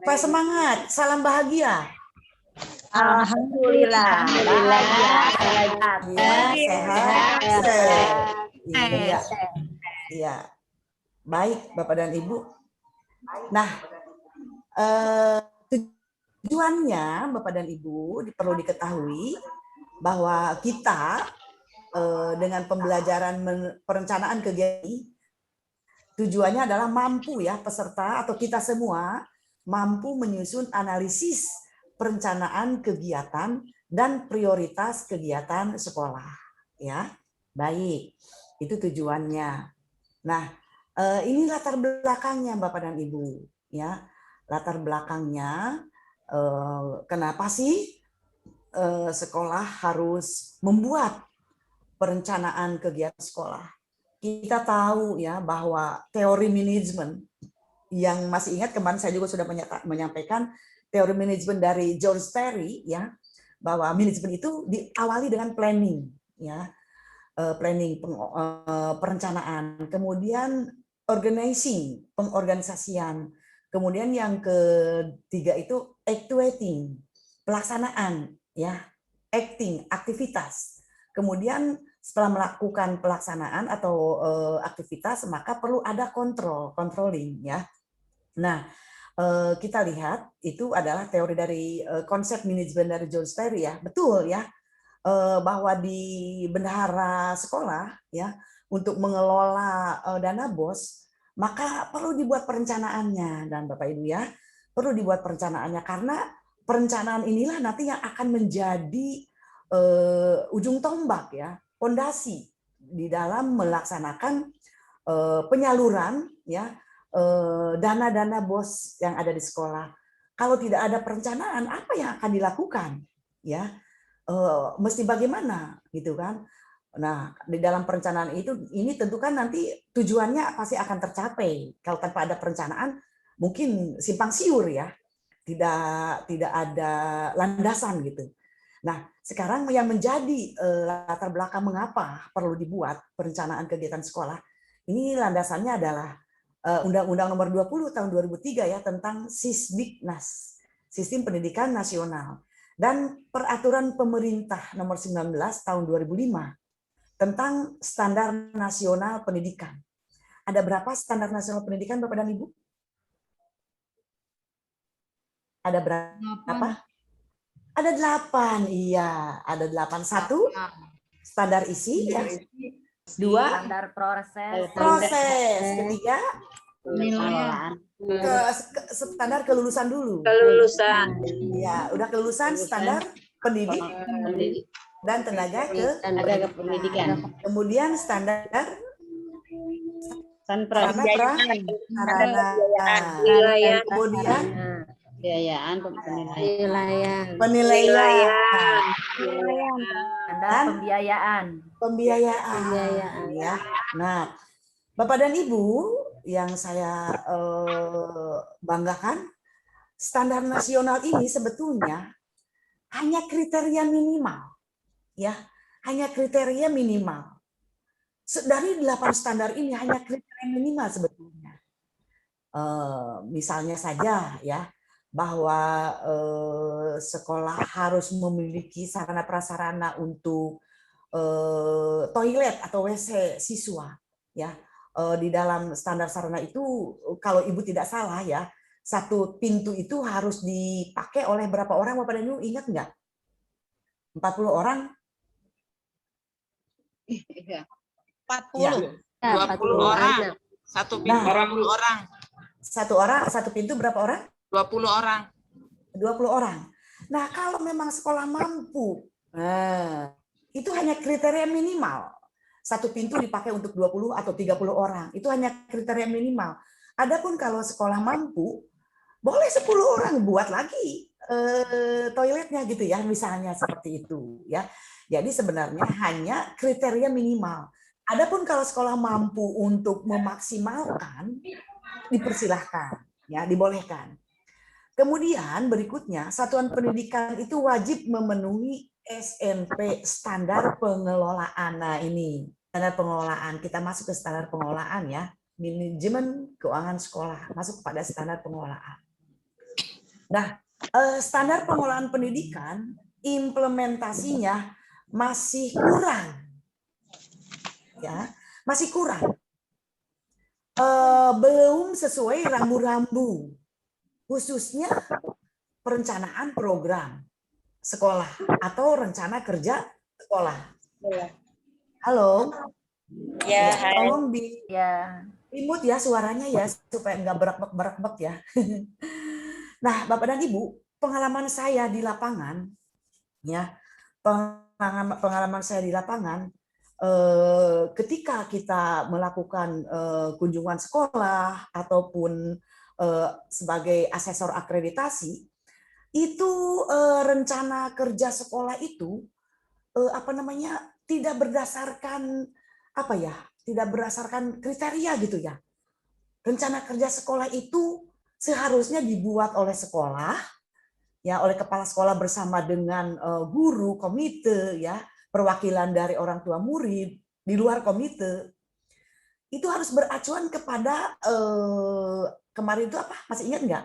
Pak semangat, salam bahagia. Alhamdulillah. Bahagia. Sehat. Iya. Iya. Baik, Bapak dan Ibu. Nah, tujuannya Bapak dan Ibu perlu diketahui bahwa kita dengan pembelajaran perencanaan kegiatan tujuannya adalah mampu ya peserta atau kita semua mampu menyusun analisis perencanaan kegiatan dan prioritas kegiatan sekolah ya. Baik, itu tujuannya. Nah, ini latar belakangnya Bapak dan Ibu ya. Latar belakangnya kenapa sih sekolah harus membuat perencanaan kegiatan sekolah? Kita tahu ya bahwa teori manajemen yang masih ingat kemarin saya juga sudah menyampaikan teori manajemen dari John Terry ya, bahwa manajemen itu diawali dengan planning ya, planning perencanaan, kemudian organizing pengorganisasian, kemudian yang ketiga itu actuating pelaksanaan ya, acting aktivitas, kemudian setelah melakukan pelaksanaan atau aktivitas maka perlu ada controlling ya. Nah, kita lihat itu adalah teori dari konsep manajemen dari John Terry ya. Betul ya, bahwa di bendahara sekolah ya untuk mengelola dana BOS maka perlu dibuat perencanaannya, dan Bapak Ibu ya perlu dibuat perencanaannya, karena perencanaan inilah nanti yang akan menjadi ujung tombak ya, fondasi di dalam melaksanakan penyaluran ya dana-dana BOS yang ada di sekolah. Kalau tidak ada perencanaan, apa yang akan dilakukan ya? Mesti bagaimana gitu kan? Nah, di dalam perencanaan itu ini tentu kan nanti tujuannya pasti akan tercapai. Kalau tanpa ada perencanaan mungkin simpang siur ya, tidak ada landasan gitu. Nah, sekarang yang menjadi latar belakang mengapa perlu dibuat perencanaan kegiatan sekolah, ini landasannya adalah Undang-Undang Nomor 20 Tahun 2003 ya tentang Sisdiknas, Sistem Pendidikan Nasional, dan Peraturan Pemerintah Nomor 19 Tahun 2005 tentang Standar Nasional Pendidikan. Ada berapa standar nasional pendidikan Bapak dan Ibu? Ada berapa? Ada 8, iya. Ada 8. 1, standar isi. Ya. 2, standar proses. Ketiga, standar kelulusan dulu. Ya, udah kelulusan standar pendidik dan tenaga pendidikan. Kemudian standar penilaian. Kemudian penilaian dan pembiayaan ya. Nah, Bapak dan Ibu yang saya banggakan, standar nasional ini sebetulnya hanya kriteria minimal ya, hanya kriteria minimal. Dari 8 standar ini hanya kriteria minimal sebetulnya. Misalnya saja ya, bahwa sekolah harus memiliki sarana prasarana untuk toilet atau WC siswa ya. Di dalam standar sarana itu kalau Ibu tidak salah ya, satu pintu itu harus dipakai oleh berapa orang Bapak dan Ibu, ingat nggak? 40 orang? 40. 20 orang. Satu pintu 20 orang. Satu pintu berapa orang? 20 orang. 20 orang. Nah, kalau memang sekolah mampu, itu hanya kriteria minimal. Satu pintu dipakai untuk 20 atau 30 orang. Itu hanya kriteria minimal. Adapun kalau sekolah mampu, boleh 10 orang buat lagi toiletnya gitu ya, misalnya seperti itu ya. Jadi sebenarnya hanya kriteria minimal. Adapun kalau sekolah mampu untuk memaksimalkan, dipersilahkan ya, dibolehkan. Kemudian berikutnya, satuan pendidikan itu wajib memenuhi SMP, standar pengelolaan. Nah ini standar pengelolaan, kita masuk ke standar pengelolaan ya, manajemen keuangan sekolah masuk pada standar pengelolaan. Nah, standar pengelolaan pendidikan implementasinya masih kurang, ya, masih kurang. Belum sesuai rambu-rambu, khususnya perencanaan program sekolah atau rencana kerja sekolah. Halo, Ya, ya, hai. tolong Ya. di-mute ya suaranya ya supaya nggak berak-berak ya. Nah, Bapak dan Ibu, pengalaman saya di lapangan, ya, pengalaman saya di lapangan, ketika kita melakukan kunjungan sekolah ataupun sebagai asesor akreditasi, itu rencana kerja sekolah itu apa namanya tidak berdasarkan apa ya, tidak berdasarkan kriteria gitu ya. Rencana kerja sekolah itu seharusnya dibuat oleh sekolah, ya, oleh kepala sekolah bersama dengan guru, komite, ya, perwakilan dari orang tua murid di luar komite. Itu harus beracuan kepada kemarin itu apa? Masih ingat nggak?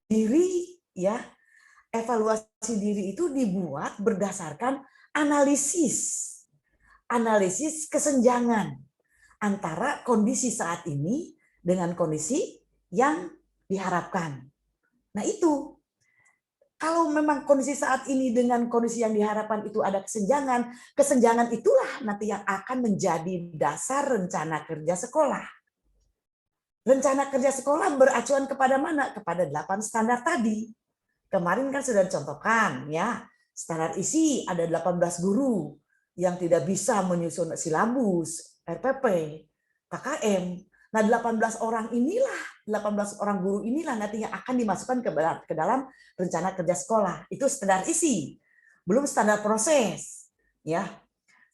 Diri, ya, evaluasi diri itu dibuat berdasarkan analisis kesenjangan antara kondisi saat ini dengan kondisi yang diharapkan. Nah itu, kalau memang kondisi saat ini dengan kondisi yang diharapkan itu ada kesenjangan itulah nanti yang akan menjadi dasar rencana kerja sekolah. Rencana kerja sekolah beracuan kepada mana? Kepada 8 standar tadi. Kemarin kan sudah dicontohkan, ya. Standar isi ada 18 guru yang tidak bisa menyusun silabus, RPP, KKM. Nah, 18 orang inilah, 18 orang guru inilah nanti yang akan dimasukkan ke dalam rencana kerja sekolah. Itu standar isi. Belum standar proses, ya.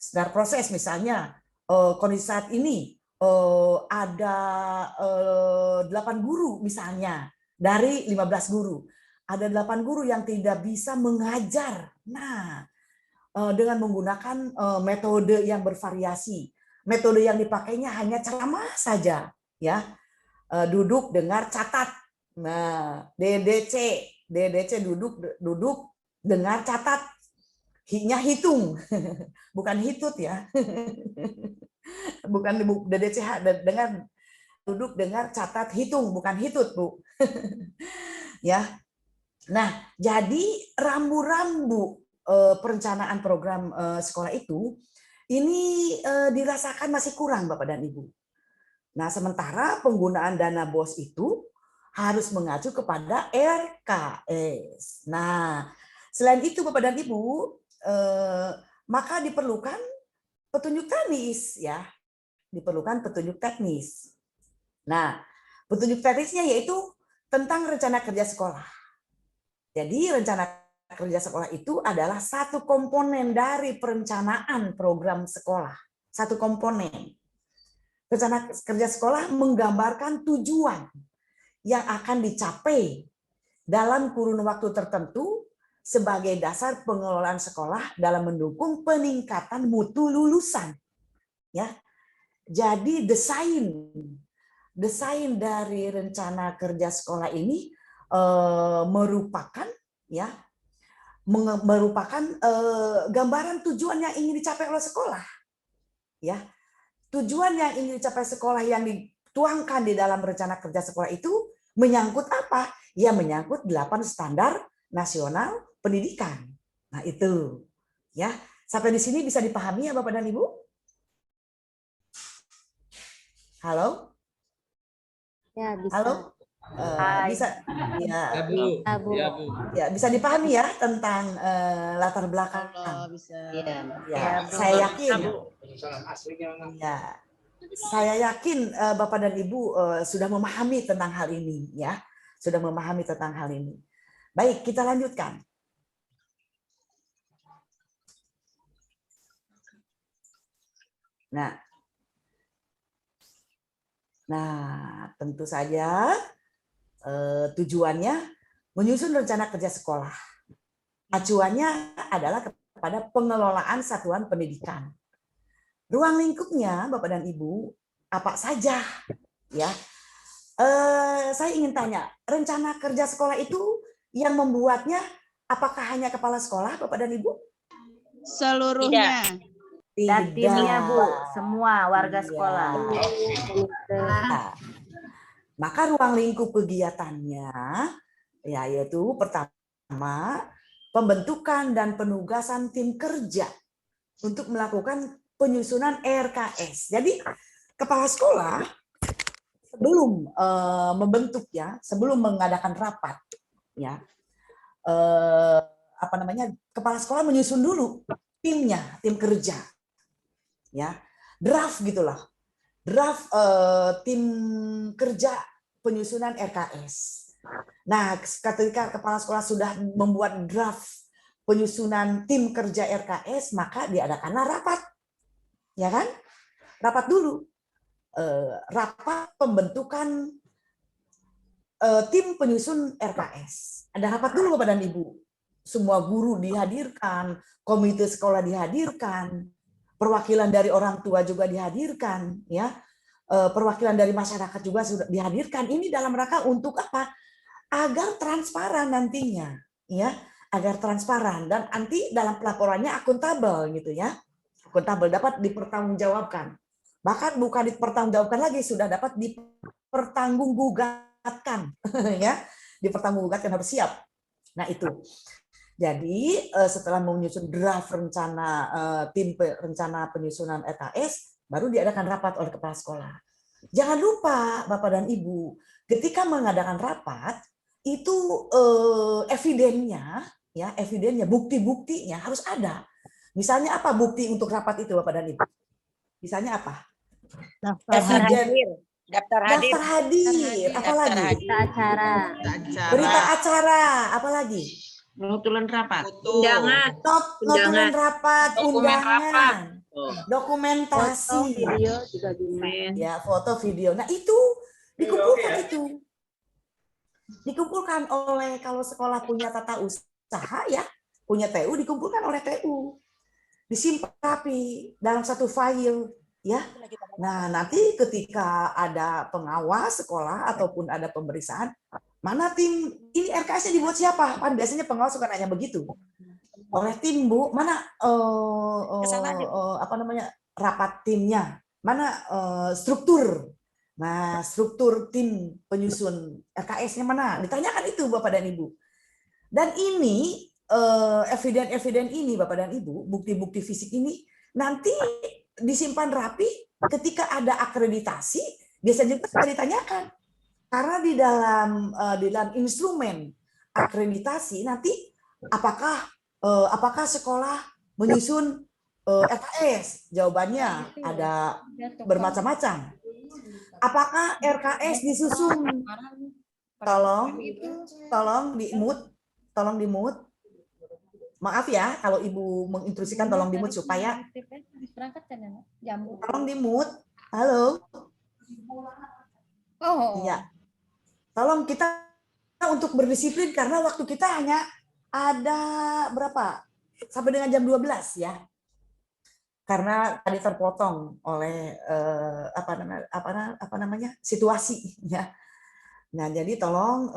Standar proses misalnya kondisi saat ini ada 8 guru misalnya dari 15 guru. Ada 8 guru yang tidak bisa mengajar. Nah, dengan menggunakan metode yang bervariasi. Metode yang dipakainya hanya ceramah saja, ya. Duduk, dengar, catat. Nah, DDC duduk, dengar, catat. Hi-nya hitung. Bukan hitut ya. Bukan DDC, dengar, duduk, dengar, catat, hitung, bukan hitut, Bu. Ya. Nah, jadi rambu-rambu perencanaan program sekolah itu ini dirasakan masih kurang, Bapak dan Ibu. Nah, sementara penggunaan dana BOS itu harus mengacu kepada RKS. Nah, selain itu Bapak dan Ibu, maka diperlukan petunjuk teknis, ya. Diperlukan petunjuk teknis. Nah, petunjuk teknisnya yaitu tentang rencana kerja sekolah. Jadi rencana kerja sekolah itu adalah satu komponen dari perencanaan program sekolah. Satu komponen. Rencana kerja sekolah menggambarkan tujuan yang akan dicapai dalam kurun waktu tertentu sebagai dasar pengelolaan sekolah dalam mendukung peningkatan mutu lulusan. Ya. Jadi desain dari rencana kerja sekolah ini merupakan gambaran tujuan yang ingin dicapai oleh sekolah, ya. Tujuan yang ingin dicapai sekolah yang dituangkan di dalam rencana kerja sekolah itu menyangkut apa? Ya, menyangkut 8 standar nasional pendidikan. Nah, itu. Ya, sampai di sini bisa dipahami ya Bapak dan Ibu? Halo? Ya, bisa. Halo? Hai. Bisa ya, Bu. Ya, Bu. Ya, Bu. ya bisa dipahami ya tentang latar belakang. Bisa. Ya, Ya, Bu. saya yakin. Aslinya. Ya, saya yakin Bapak dan Ibu sudah memahami tentang hal ini, ya, sudah memahami tentang hal ini. Baik, kita lanjutkan. Nah, tentu saja tujuannya menyusun rencana kerja sekolah. Acuannya adalah kepada pengelolaan satuan pendidikan. Ruang lingkupnya, Bapak dan Ibu, apa saja? Ya, saya ingin tanya, rencana kerja sekolah itu yang membuatnya apakah hanya kepala sekolah, Bapak dan Ibu? Seluruhnya. Dan timnya, Bu, Tidak. semua warga Iya. sekolah. Maka ruang lingkup kegiatannya yaitu pertama pembentukan dan penugasan tim kerja untuk melakukan penyusunan RKS. Jadi kepala sekolah sebelum membentuk ya, sebelum mengadakan rapat ya, kepala sekolah menyusun dulu timnya, tim kerja ya, draft gitulah, draft tim kerja penyusunan RKS. Nah, ketika kepala sekolah sudah membuat draft penyusunan tim kerja RKS, maka diadakanlah rapat, ya kan? Rapat dulu, rapat pembentukan tim penyusun RKS. Ada rapat dulu Bapak dan Ibu. Semua guru dihadirkan, komite sekolah dihadirkan, perwakilan dari orang tua juga dihadirkan, ya, perwakilan dari masyarakat juga sudah dihadirkan. Ini dalam rangka untuk apa? Agar transparan nantinya, ya, agar transparan dan nanti dalam pelaporannya akuntabel gitu ya, akuntabel dapat dipertanggungjawabkan. Bahkan bukan dipertanggungjawabkan lagi, sudah dapat dipertanggunggugatan, ya, dipertanggunggugatan, harus siap. Nah itu. Jadi setelah menyusun draft rencana tim rencana penyusunan RKS, baru diadakan rapat oleh kepala sekolah. Jangan lupa Bapak dan Ibu, ketika mengadakan rapat itu evidennya, ya evidennya, bukti-buktinya harus ada. Misalnya apa bukti untuk rapat itu Bapak dan Ibu? Misalnya apa? Daftar hadir. Daftar Daftar hadir. Apalagi? Berita acara. Apalagi? Penutulan rapat. Notulen rapat, Dokumen undangan, rapat. dokumentasi, Foto, video juga bisa. ya foto, video. Nah itu dikumpulkan itu, dikumpulkan oleh kalau sekolah punya tata usaha ya, punya TU dikumpulkan oleh TU, disimpan rapi dalam satu file ya. Nah nanti ketika ada pengawas sekolah ataupun ada pemeriksaan, mana tim ini RKS-nya dibuat siapa? Kan biasanya pengawas suka nanya begitu. Oleh tim Bu, mana rapat timnya, mana struktur. Nah, struktur tim penyusun RKS-nya mana? Ditanyakan itu Bapak dan Ibu. Dan ini eviden ini Bapak dan Ibu, bukti-bukti fisik ini nanti disimpan rapi ketika ada akreditasi, biasanya juga sudah ditanyakan. Karena di dalam instrumen akreditasi nanti apakah sekolah menyusun RKS? Jawabannya ada bermacam-macam. Apakah RKS disusun? Tolong di mute. Maaf ya kalau Ibu mengintrusikan, tolong di mute supaya tolong di mute. Halo. Iya. Tolong kita untuk berdisiplin karena waktu kita hanya ada berapa? Sampai dengan jam 12 ya. Karena tadi terpotong oleh situasi ya. Nah, jadi tolong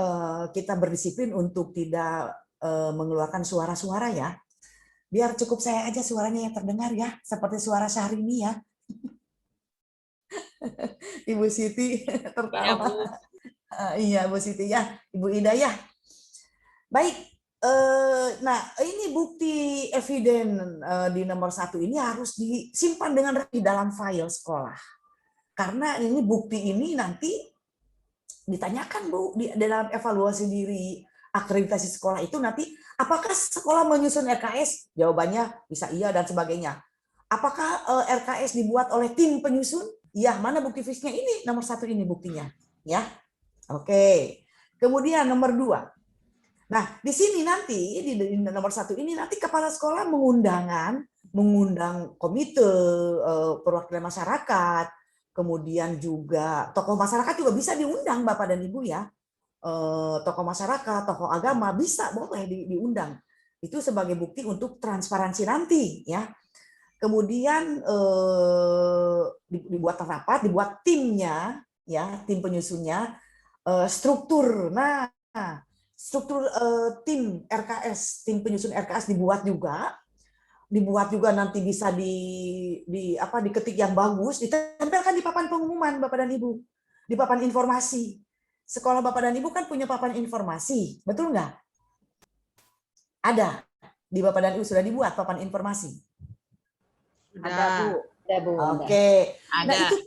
kita berdisiplin untuk tidak mengeluarkan suara-suara ya. Biar cukup saya aja suaranya yang terdengar ya, seperti suara Syahrini ya. Ibu Siti tertawa. Iya, Bu Siti ya, Ibu Ida ya. Baik, nah ini bukti eviden di nomor 1 ini harus disimpan dengan rapi dalam file sekolah. Karena ini bukti ini nanti ditanyakan Bu di dalam evaluasi diri akreditasi sekolah itu nanti, apakah sekolah menyusun RKS? Jawabannya bisa iya dan sebagainya. Apakah RKS dibuat oleh tim penyusun? Ya, mana bukti fisiknya ini? Nomor 1 ini buktinya, ya. Oke, kemudian nomor 2. Nah, di sini nanti di nomor 1 ini nanti kepala sekolah mengundang komite, perwakilan masyarakat, kemudian juga tokoh masyarakat juga bisa diundang Bapak dan Ibu ya. Tokoh masyarakat, tokoh agama bisa boleh diundang. Itu sebagai bukti untuk transparansi nanti ya. Kemudian dibuat rapat, dibuat timnya ya, tim penyusunnya. Struktur. Nah, struktur tim RKS, tim penyusun RKS dibuat juga nanti bisa diketik yang bagus, ditempelkan di papan pengumuman Bapak dan Ibu, di papan informasi. Sekolah Bapak dan Ibu kan punya papan informasi, betul nggak? Ada di Bapak dan Ibu sudah dibuat papan informasi. Ada Bu. Ada, Bu. Oke. Ada. Nah itu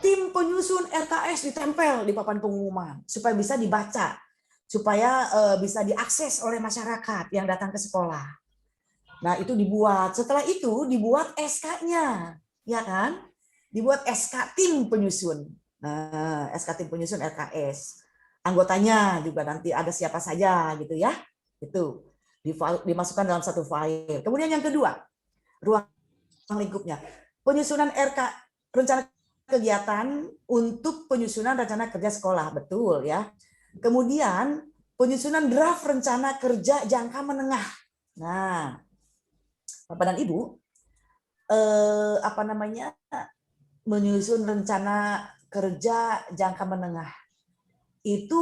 tim penyusun RKS ditempel di papan pengumuman supaya bisa dibaca, supaya bisa diakses oleh masyarakat yang datang ke sekolah. Nah itu dibuat. Setelah itu dibuat SK-nya, ya kan? Dibuat SK tim penyusun. Nah, SK tim penyusun RKS. Anggotanya juga nanti ada siapa saja gitu ya. Itu dimasukkan dalam satu file. Kemudian yang kedua, ruang lingkupnya. Penyusunan rencana kegiatan untuk penyusunan rencana kerja sekolah, betul ya. Kemudian penyusunan draft rencana kerja jangka menengah. Nah, Bapak dan Ibu, menyusun rencana kerja jangka menengah. Itu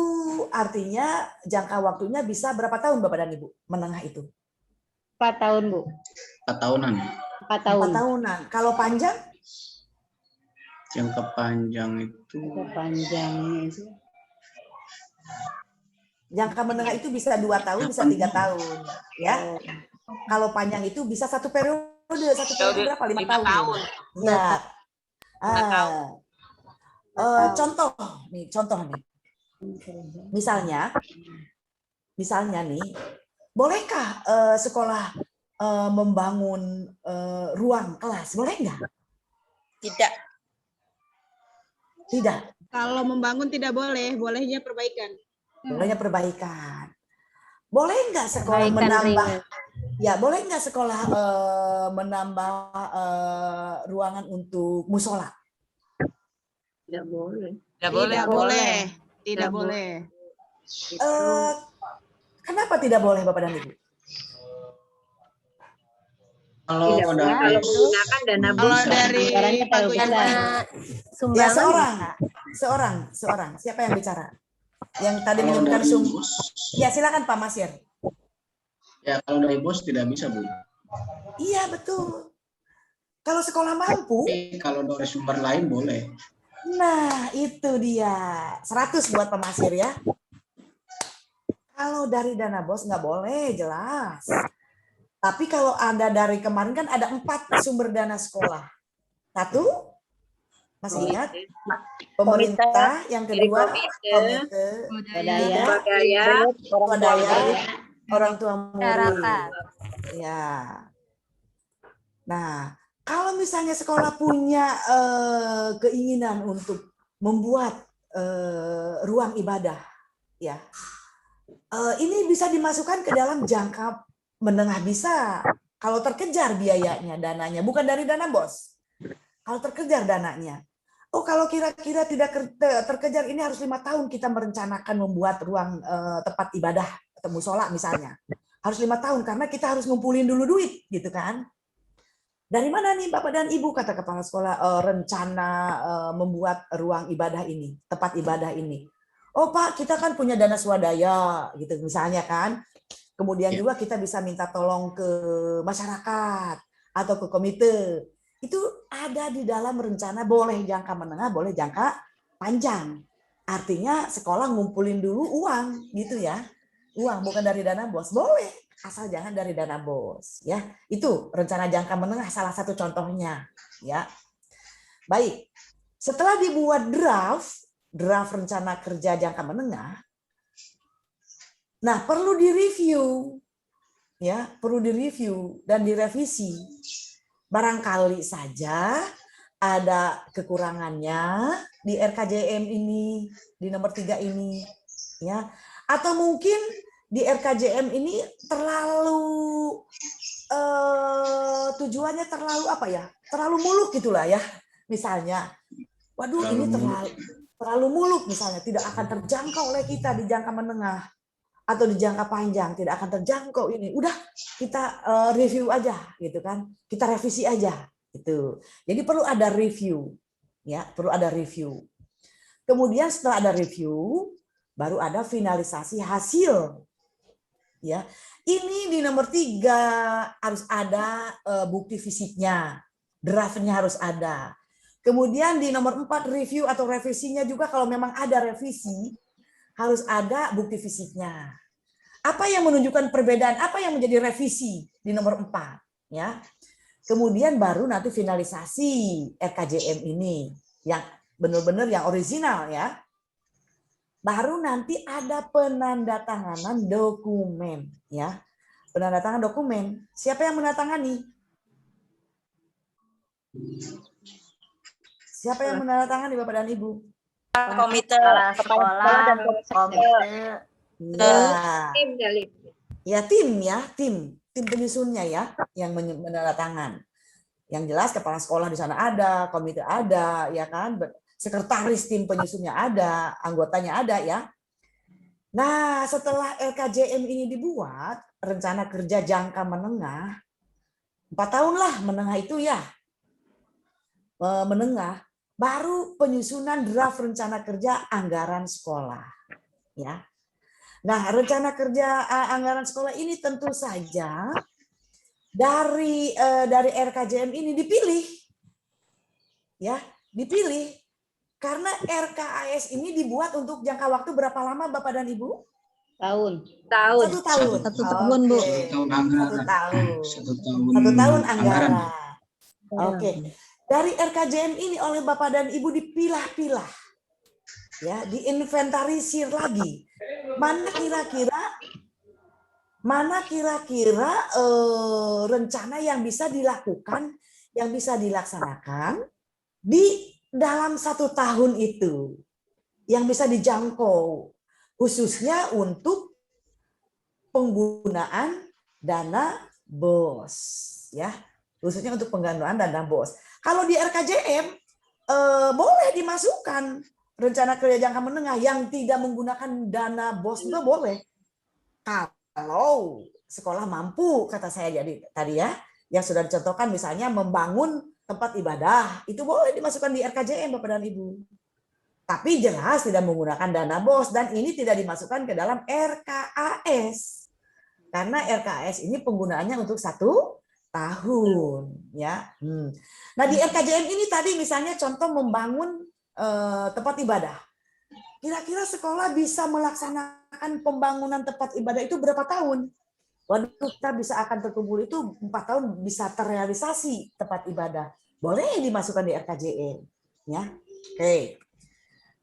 artinya jangka waktunya bisa berapa tahun Bapak dan Ibu menengah itu? 4 tahun, Bu. 4 tahunan. 4 tahun. 4 tahunan. Kalau panjang? Jangka panjang itu Panjangnya itu. Jangka menengah itu bisa 2 tahun, bisa 3 tahun, ya. Kalau panjang itu bisa 1 periode, 1 periode berapa? 5 tahun. Ya. Contoh nih. Misalnya nih, bolehkah sekolah membangun ruang kelas? Boleh nggak? Tidak. Tidak. Kalau membangun tidak boleh, bolehnya perbaikan. Bolehnya perbaikan. Boleh nggak sekolah menambah? Ya, boleh nggak sekolah menambah ruangan untuk musola? Tidak boleh. Tidak boleh. Tidak boleh. Tidak boleh. Kenapa tidak boleh Bapak dan Ibu? kalau menggunakan dana Kalau dari Ya, seorang. Siapa yang bicara? Yang tadi menyebutkan Ya, silakan Pak Masir. Ya, kalau dari bos tidak bisa, Bu. Iya, betul. Kalau sekolah mampu, Tapi kalau dari sumber lain boleh. nah itu dia. 100 buat Pak Masir ya. Kalau dari dana bos nggak boleh, jelas. Tapi kalau ada dari kemarin kan ada 4 sumber dana sekolah. 1, masih ingat? Pemerintah. Yang kedua, komite. Swadaya. Orang tua murid. Ya. Nah, kalau misalnya sekolah punya keinginan untuk membuat ruang ibadah, ya, ini bisa dimasukkan ke dalam jangka menengah bisa. Kalau terkejar biayanya, dananya, bukan dari dana bos. Kalau terkejar dananya. Oh, kalau kira-kira tidak terkejar, ini harus 5 tahun kita merencanakan membuat ruang tempat ibadah atau musola misalnya. Harus 5 tahun karena kita harus ngumpulin dulu duit, gitu kan? Dari mana nih Bapak dan Ibu, kata kepala sekolah, rencana membuat ruang ibadah ini, tempat ibadah ini? Oh Pak, kita kan punya dana swadaya, gitu misalnya kan. Kemudian juga kita bisa minta tolong ke masyarakat atau ke komite. Itu ada di dalam rencana, boleh jangka menengah, boleh jangka panjang. Artinya sekolah ngumpulin dulu uang, gitu ya. Uang bukan dari dana bos, boleh. Asal jangan dari dana bos, ya. Itu rencana jangka menengah, salah satu contohnya, ya. Baik. Setelah dibuat draft rencana kerja jangka menengah, nah perlu direview, ya, perlu direview dan direvisi. Barangkali saja ada kekurangannya di RKJM ini, di nomor 3 ini, ya. Atau mungkin di RKJM ini terlalu tujuannya terlalu apa ya? Terlalu muluk gitulah ya. Misalnya, waduh ini terlalu muluk misalnya, tidak akan terjangkau oleh kita di jangka menengah atau di jangka panjang, tidak akan terjangkau ini. Udah kita review aja gitu kan. Kita revisi aja gitu. Jadi perlu ada review, ya, perlu ada review. Kemudian setelah ada review, baru ada finalisasi hasil. Ya, ini di nomor 3 harus ada bukti fisiknya, draftnya harus ada. Kemudian di nomor 4 review atau revisinya juga, kalau memang ada revisi harus ada bukti fisiknya. Apa yang menunjukkan perbedaan? Apa yang menjadi revisi di nomor 4? Ya. Kemudian baru nanti finalisasi RKJM ini yang benar-benar yang original ya. Baru nanti ada penandatanganan dokumen ya. Penandatanganan dokumen. Siapa yang menandatangani? Siapa yang menandatangani Bapak dan Ibu? Komite sekolah dan komite. Ya. Tim kali. Ya, tim penyusunnya ya yang menandatangan. Yang jelas kepala sekolah di sana ada, komite ada, ya kan, sekretaris tim penyusunnya ada, anggotanya ada ya. Nah, setelah RKJM ini dibuat, rencana kerja jangka menengah, 4 tahun lah menengah itu ya, menengah, baru penyusunan draft rencana kerja anggaran sekolah, ya. Nah, rencana kerja anggaran sekolah ini tentu saja dari RKJM ini dipilih, ya, dipilih karena RKAS ini dibuat untuk jangka waktu berapa lama, Bapak dan Ibu? Tahun. 1 tahun. Satu tahun, Bu. Oke. 1 tahun anggaran. 1 tahun. 1 tahun anggaran. Oke. Dari RKJM ini oleh Bapak dan Ibu dipilah-pilah, ya, diinventarisir lagi. Mana kira-kira rencana yang bisa dilakukan, yang bisa dilaksanakan di dalam 1 tahun itu, yang bisa dijangkau, khususnya untuk penggunaan dana BOS, ya, khususnya untuk penggunaan dana BOS. Kalau di RKJM boleh dimasukkan rencana kerja jangka menengah yang tidak menggunakan dana BOS juga boleh. Kalau sekolah mampu, kata saya jadi tadi ya, yang sudah dicontohkan misalnya membangun tempat ibadah, itu boleh dimasukkan di RKJM Bapak dan Ibu. Tapi jelas tidak menggunakan dana BOS dan ini tidak dimasukkan ke dalam RKAS. Karena RKAS ini penggunaannya untuk 1 tahun, ya. Nah, di RKJM ini tadi misalnya contoh membangun tempat ibadah. Kira-kira sekolah bisa melaksanakan pembangunan tempat ibadah itu berapa tahun? Waduh, kita bisa akan terkumpul itu 4 tahun bisa terrealisasi tempat ibadah. Boleh dimasukkan di RKJM, ya. Oke.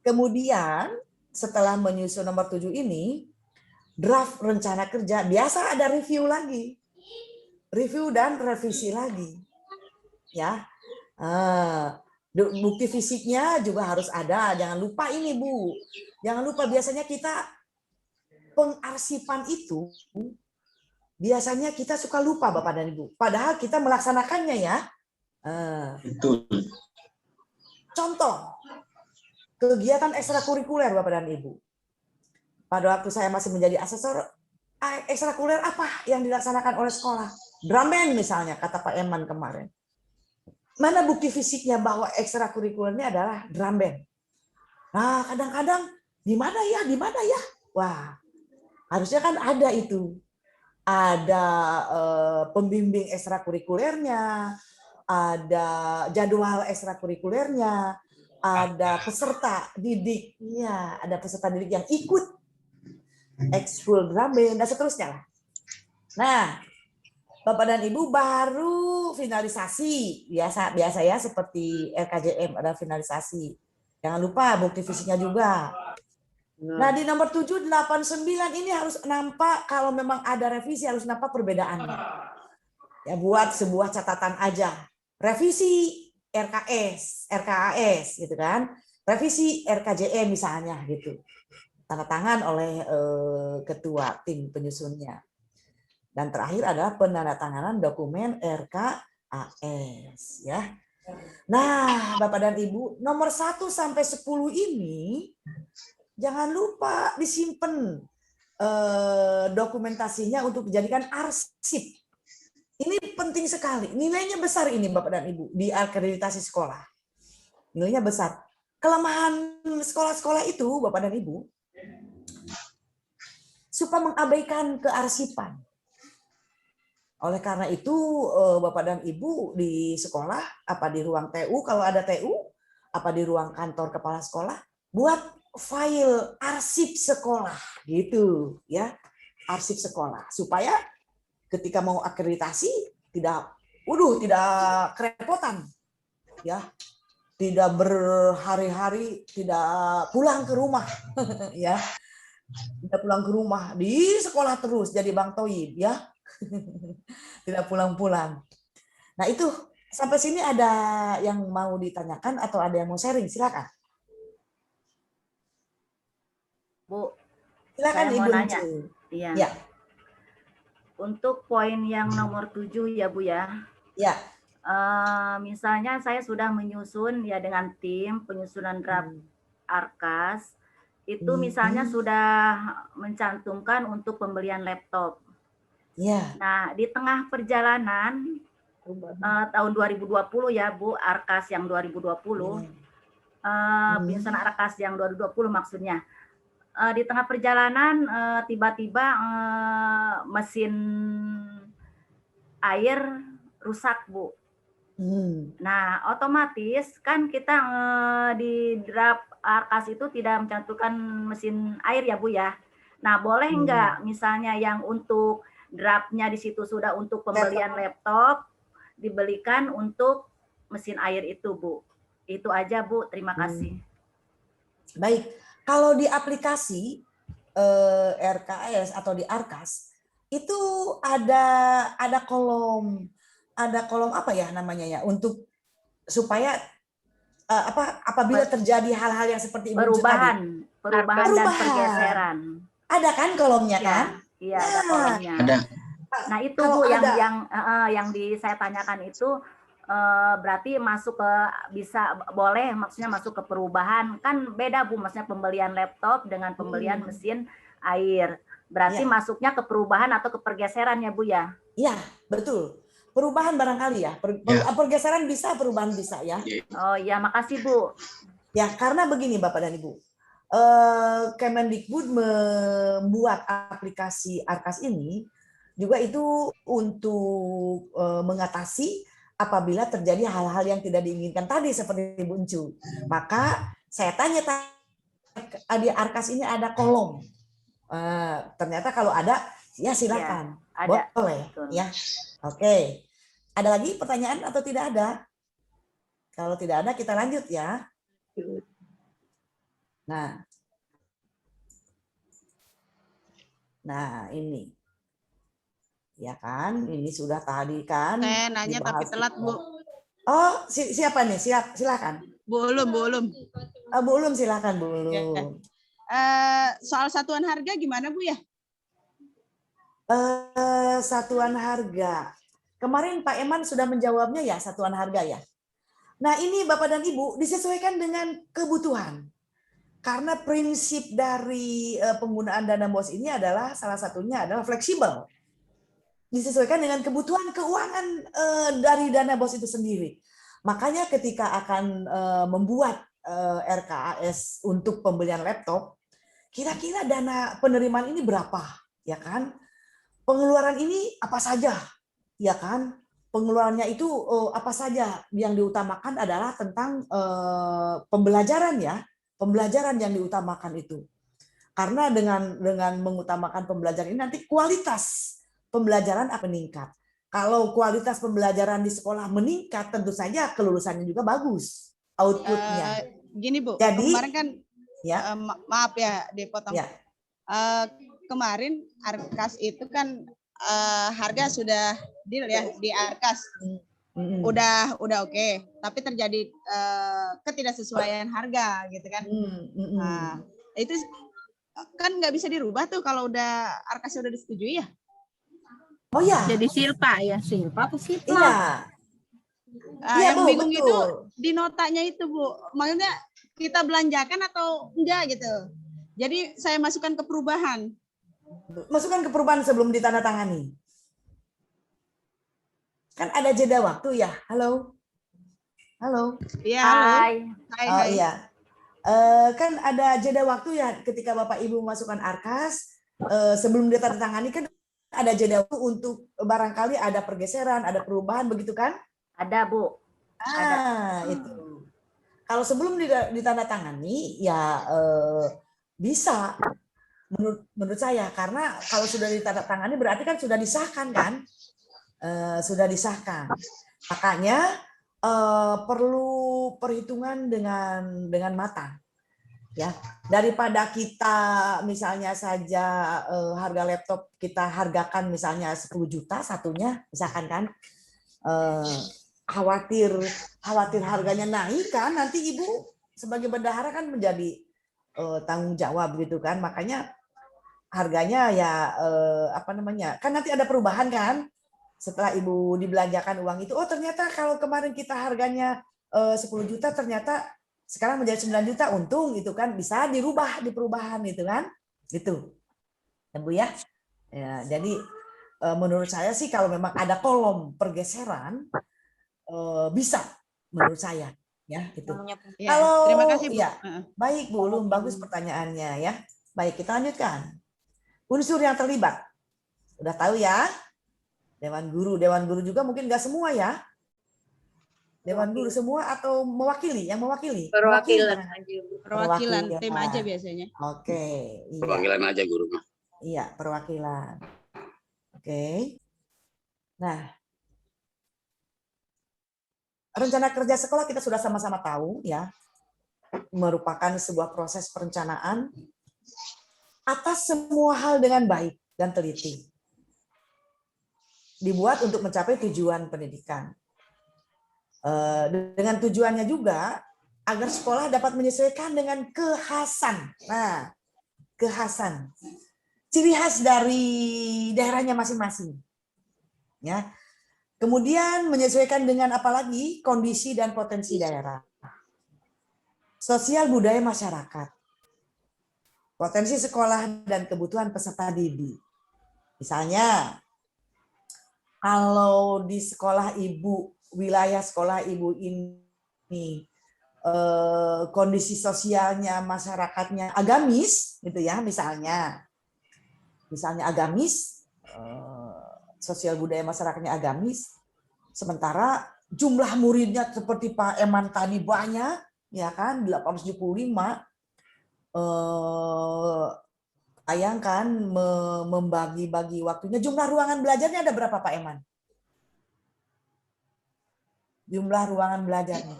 Kemudian setelah menyusun nomor 7 ini, draft rencana kerja biasa ada review lagi, review dan revisi lagi, ya. Bukti fisiknya juga harus ada. Jangan lupa ini Bu, jangan lupa biasanya kita pengarsipan itu biasanya kita suka lupa Bapak dan Ibu. Padahal kita melaksanakannya ya. Betul. Contoh kegiatan ekstrakurikuler Bapak dan Ibu. Pada waktu saya masih menjadi asesor, ekstrakurikuler apa yang dilaksanakan oleh sekolah? Drum band misalnya, kata Pak Eman kemarin. Mana bukti fisiknya bahwa ekstrakurikulernya adalah drum band? Nah, kadang-kadang di mana ya? Wah, harusnya kan ada itu. Ada pembimbing ekstrakurikulernya, ada jadwal ekstrakurikulernya, ada peserta didiknya, ada peserta didik yang ikut ekskul drum band dan seterusnya lah. Nah, Bapak dan Ibu baru finalisasi, biasa ya seperti RKJM ada finalisasi. Jangan lupa bukti fisiknya juga. Nah, di nomor 7, 8, 9 ini harus nampak, kalau memang ada revisi harus nampak perbedaannya. Ya, buat sebuah catatan aja. Revisi RKAS gitu kan. Revisi RKJM misalnya gitu. Tanda tangan oleh ketua tim penyusunnya. Dan terakhir adalah penandatanganan dokumen RKAS ya. Nah, Bapak dan Ibu, nomor 1 sampai 10 ini jangan lupa disimpan dokumentasinya untuk dijadikan arsip. Ini penting sekali. Nilainya besar ini Bapak dan Ibu di akreditasi sekolah. Nilainya besar. Kelemahan sekolah-sekolah itu Bapak dan Ibu, suka mengabaikan kearsipan. Oleh karena itu, Bapak dan Ibu di sekolah, apa di ruang TU, kalau ada TU, apa di ruang kantor kepala sekolah, buat file arsip sekolah, gitu ya, arsip sekolah, supaya ketika mau akreditasi tidak kerepotan, ya, tidak berhari-hari, tidak pulang ke rumah, ya, tidak pulang ke rumah di sekolah terus jadi Bang Toyib, ya. Tidak pulang-pulang. Nah itu sampai sini ada yang mau ditanyakan atau ada yang mau sharing? Silakan. Bu, Silakan saya mau Ibu nanya. Encu. Iya. Ya. Untuk poin yang nomor 7 ya Bu ya. Ya. Misalnya saya sudah menyusun ya dengan tim penyusunan draft ARKAS, itu misalnya sudah mencantumkan untuk pembelian laptop. Ya. Nah, di tengah perjalanan tahun 2020 ya Bu, ARKAS yang 2020, penyusunan ARKAS yang 2020 maksudnya. Di tengah perjalanan tiba-tiba mesin air rusak Bu. Nah, otomatis kan kita di draft ARKAS itu tidak mencantumkan mesin air ya Bu ya. Nah, boleh nggak misalnya yang untuk draftnya di situ sudah untuk pembelian laptop dibelikan untuk mesin air itu Bu. Itu aja Bu, terima kasih. Baik, kalau di aplikasi RKS atau di ARKAS itu ada kolom apa ya namanya ya, untuk supaya apabila terjadi hal-hal yang seperti perubahan dan pergeseran. Ada kan kolomnya kan? Iya, ada kolomnya. Nah, itu Bu yang saya tanyakan itu berarti masuk ke boleh maksudnya masuk ke perubahan, kan beda Bu, maksudnya pembelian laptop dengan pembelian mesin air. Berarti masuknya ke perubahan atau ke pergeseran ya Bu ya? Iya, betul. Perubahan barangkali ya. Pergeseran bisa, perubahan bisa ya. Oh iya, makasih Bu. Ya, karena begini Bapak dan Ibu. Kemendikbud membuat aplikasi ARKAS ini juga itu untuk mengatasi apabila terjadi hal-hal yang tidak diinginkan tadi seperti Ibu Encu. Maka saya tanya di ARKAS ini ada kolom. Ternyata kalau ada ya silakan. Ya, ada. Boleh ya. Oke. Ada lagi pertanyaan atau tidak ada? Kalau tidak ada kita lanjut ya. Nah ini, ya kan? Ini sudah tadi kan? Saya nanya tapi telat Bu. Oh siapa nih? Silakan. Belum. Belum silakan belum. Soal satuan harga gimana Bu ya? Satuan harga. Kemarin Pak Eman sudah menjawabnya ya, satuan harga ya. Nah ini Bapak dan Ibu disesuaikan dengan kebutuhan. Karena prinsip dari penggunaan dana BOS ini adalah salah satunya adalah fleksibel. Disesuaikan dengan kebutuhan keuangan dari dana BOS itu sendiri. Makanya ketika akan membuat RKAS untuk pembelian laptop, kira-kira dana penerimaan ini berapa, ya kan? Pengeluaran ini apa saja, ya kan? Pengeluarannya itu apa saja? Yang diutamakan adalah tentang pembelajaran ya. Pembelajaran yang diutamakan itu. Karena dengan mengutamakan pembelajaran ini nanti kualitas pembelajaran akan meningkat. Kalau kualitas pembelajaran di sekolah meningkat, tentu saja kelulusannya juga bagus outputnya. Gini Bu, jadi kemarin kan ya, maaf ya dipotong. Ya. Kemarin ARKAS itu kan harga sudah deal ya di ARKAS. Udah oke, tapi terjadi ketidaksesuaian harga gitu kan. Nah, itu kan nggak bisa dirubah tuh kalau udah ARKAS udah disetujui ya. Oh ya. Jadi silpa ya, silpa apa silpa? Iya. Yang Bu, bingung betul. Itu di notanya itu Bu, maksudnya kita belanjakan atau enggak gitu. Jadi saya masukkan ke perubahan. Masukkan ke perubahan sebelum ditandatangani. Kan ada jeda waktu ya. Halo. Iya, Hai. Oh iya. Kan ada jeda waktu ya ketika Bapak Ibu memasukkan arkas, sebelum ditandatangani kan ada jeda waktu untuk barangkali ada pergeseran, ada perubahan, begitu kan? Ada, Bu. Itu. Kalau sebelum ditandatangani ya bisa menurut saya, karena kalau sudah ditandatangani berarti kan sudah disahkan kan? Sudah disahkan. Makanya perlu perhitungan dengan matang. Ya, daripada kita misalnya saja harga laptop kita hargakan misalnya 10 juta satunya, misalkan kan, khawatir harganya naik kan, nanti Ibu sebagai bendahara kan menjadi tanggung jawab gitu kan, makanya harganya ya kan nanti ada perubahan kan, setelah Ibu dibelanjakan uang itu, oh ternyata kalau kemarin kita harganya 10 juta ternyata sekarang menjadi 9 juta, untung itu kan bisa dirubah di perubahan itu kan, gitu ya Bu ya. Ya, jadi menurut saya sih kalau memang ada kolom pergeseran bisa menurut saya ya itu. Ya, Kalau terima kasih Bu. ya baik Bu Ulum, bagus pertanyaannya ya. Baik, kita lanjutkan. Unsur yang terlibat udah tahu ya, Dewan Guru juga mungkin nggak semua ya. Dewan Guru semua atau mewakili? Yang mewakili? Perwakilan aja, Bu. Perwakilan tim aja biasanya. Oke. Iya. Perwakilan aja guru. Iya, perwakilan. Oke. Nah, rencana kerja sekolah kita sudah sama-sama tahu ya, merupakan sebuah proses perencanaan atas semua hal dengan baik dan teliti. Dibuat untuk mencapai tujuan pendidikan. Dengan tujuannya juga agar sekolah dapat menyesuaikan dengan kekhasan. Nah, kekhasan. Ciri khas dari daerahnya masing-masing. Ya. Kemudian menyesuaikan dengan apalagi kondisi dan potensi daerah. Sosial budaya masyarakat. Potensi sekolah dan kebutuhan peserta didik. Misalnya, kalau di sekolah Ibu, wilayah sekolah Ibu ini kondisi sosialnya masyarakatnya agamis gitu ya, misalnya agamis, sosial budaya masyarakatnya agamis, sementara jumlah muridnya seperti Pak Eman tadi banyak ya kan, 875, bayangkan membagi-bagi waktunya. Jumlah ruangan belajarnya ada berapa Pak Eman? Jumlah ruangan belajarnya.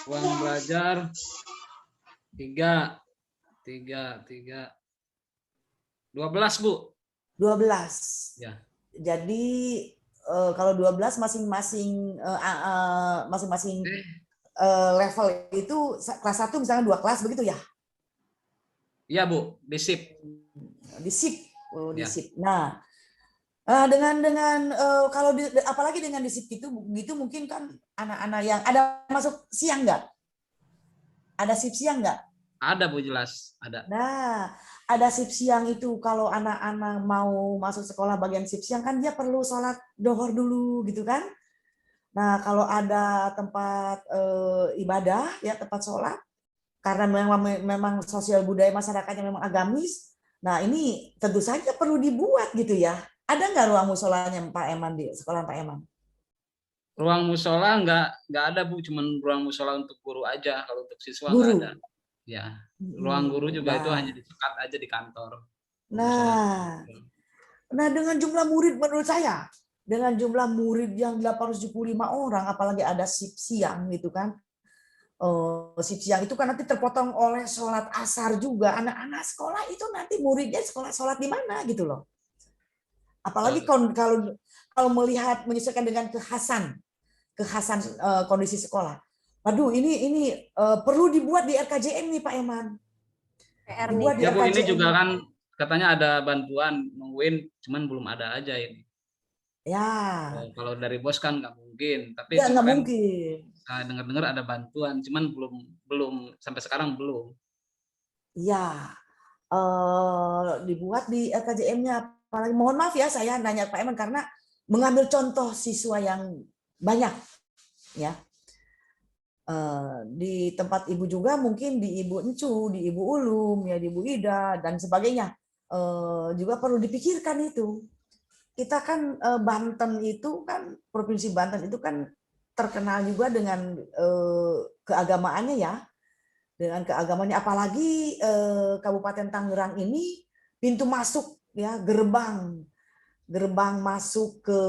Ruang belajar 12 Bu. 12. Ya. Jadi kalau 12 masing-masing level itu kelas 1 misalnya 2 kelas begitu ya? Iya Bu, di SIP. Di SIP. Di Ya. SIP. Nah, dengan kalau apalagi dengan di SIP itu begitu mungkin kan anak-anak yang ada masuk siang nggak? Ada SIP siang nggak? Ada Bu, jelas ada. Nah, ada SIP siang itu kalau anak-anak mau masuk sekolah bagian SIP siang kan dia perlu sholat dohor dulu gitu kan? Nah, kalau ada tempat ibadah ya, tempat sholat, karena memang sosial budaya masyarakatnya memang agamis, nah ini tentu saja perlu dibuat gitu ya. Ada nggak ruang musolanya Pak Eman di sekolah Pak Eman? Ruang musola nggak ada Bu, cuman ruang musola untuk guru aja, kalau untuk siswa Guru. nggak ada. Ya, ruang guru juga itu hanya disekat aja di kantor. Nah, dengan jumlah murid menurut saya, dengan jumlah murid yang 875 orang, apalagi ada SIP siang gitu kan, SIP siang itu kan nanti terpotong oleh sholat asar juga, anak-anak sekolah itu nanti muridnya sholat di mana gitu loh. Apalagi kalau melihat menyesuaikan dengan kekhasan kondisi sekolah. Waduh, ini perlu dibuat di RKJM nih Pak Eman. Dibuat ya Bu, ini juga kan katanya ada bantuan nungguin, cuman belum ada aja ini. Ya. Kalau dari bos kan nggak mungkin, tapi ya, nggak mungkin. Saya dengar-dengar ada bantuan, cuman belum sampai sekarang belum. Iya, dibuat di RKJM-nya. Apalagi mohon maaf ya saya nanya Pak Eman karena mengambil contoh siswa yang banyak, ya. Di tempat Ibu juga mungkin di Ibu Encu, di Ibu Ulum, ya di Ibu Ida dan sebagainya juga perlu dipikirkan itu. Kita kan Banten itu kan provinsi Banten itu kan terkenal juga dengan keagamaannya ya, dengan keagamaannya. Apalagi Kabupaten Tangerang ini pintu masuk ya, gerbang masuk ke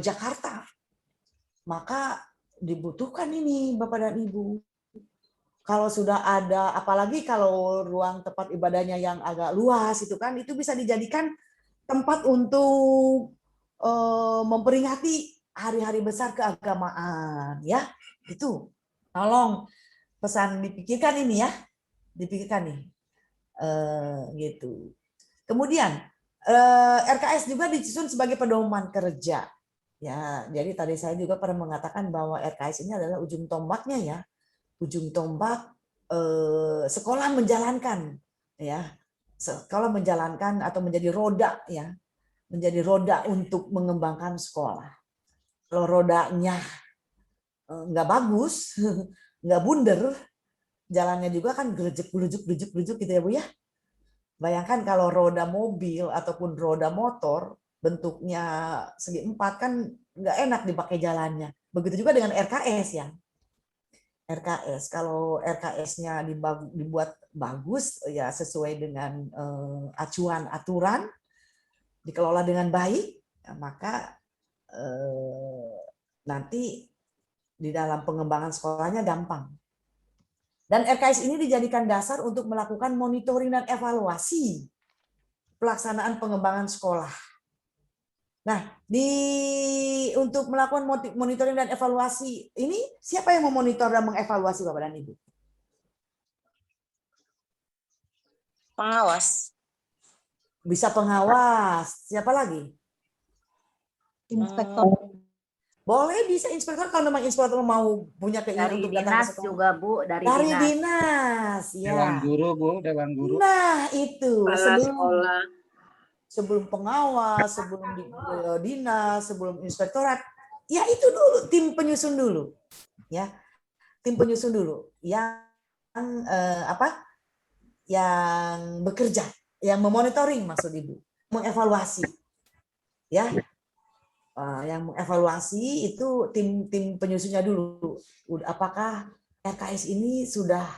Jakarta. Maka dibutuhkan ini Bapak dan Ibu. Kalau sudah ada, apalagi kalau ruang tempat ibadahnya yang agak luas itu kan, itu bisa dijadikan tempat untuk memperingati hari-hari besar keagamaan ya. Itu tolong pesan dipikirkan ini ya, dipikirkan nih gitu. Kemudian RKS juga disusun sebagai pedoman kerja. Ya, jadi tadi saya juga pernah mengatakan bahwa RKS ini adalah ujung tombaknya ya, ujung tombak sekolah menjalankan ya, sekolah menjalankan atau menjadi roda ya, menjadi roda untuk mengembangkan sekolah. Kalau rodanya nggak bagus, nggak bunder, jalannya juga kan gelejek gitu ya Bu ya. Bayangkan kalau roda mobil ataupun roda motor bentuknya segi empat kan nggak enak dipakai jalannya. Begitu juga dengan RKS ya. RKS kalau RKS-nya dibuat bagus ya sesuai dengan acuan aturan, dikelola dengan baik, ya, maka nanti di dalam pengembangan sekolahnya gampang. Dan RKS ini dijadikan dasar untuk melakukan monitoring dan evaluasi pelaksanaan pengembangan sekolah. Nah, untuk melakukan monitoring dan evaluasi ini, siapa yang memonitor dan mengevaluasi Bapak dan Ibu? Pengawas. Bisa pengawas. Siapa lagi? Inspektor. Boleh bisa inspektor kalau memang inspektor mau punya keinginan Dari untuk datang ke dinas sekolah. juga Bu, dari dinas. Ya. Dewan guru, Bu, dewan guru. Nah, itu Kepala sekolah. sebelum pengawas, sebelum dinas, sebelum inspektorat, ya itu dulu tim penyusun dulu, ya tim penyusun dulu yang yang bekerja, yang memonitoring maksud Ibu, mengevaluasi, ya, yang mengevaluasi itu tim penyusunnya dulu, apakah RKS ini sudah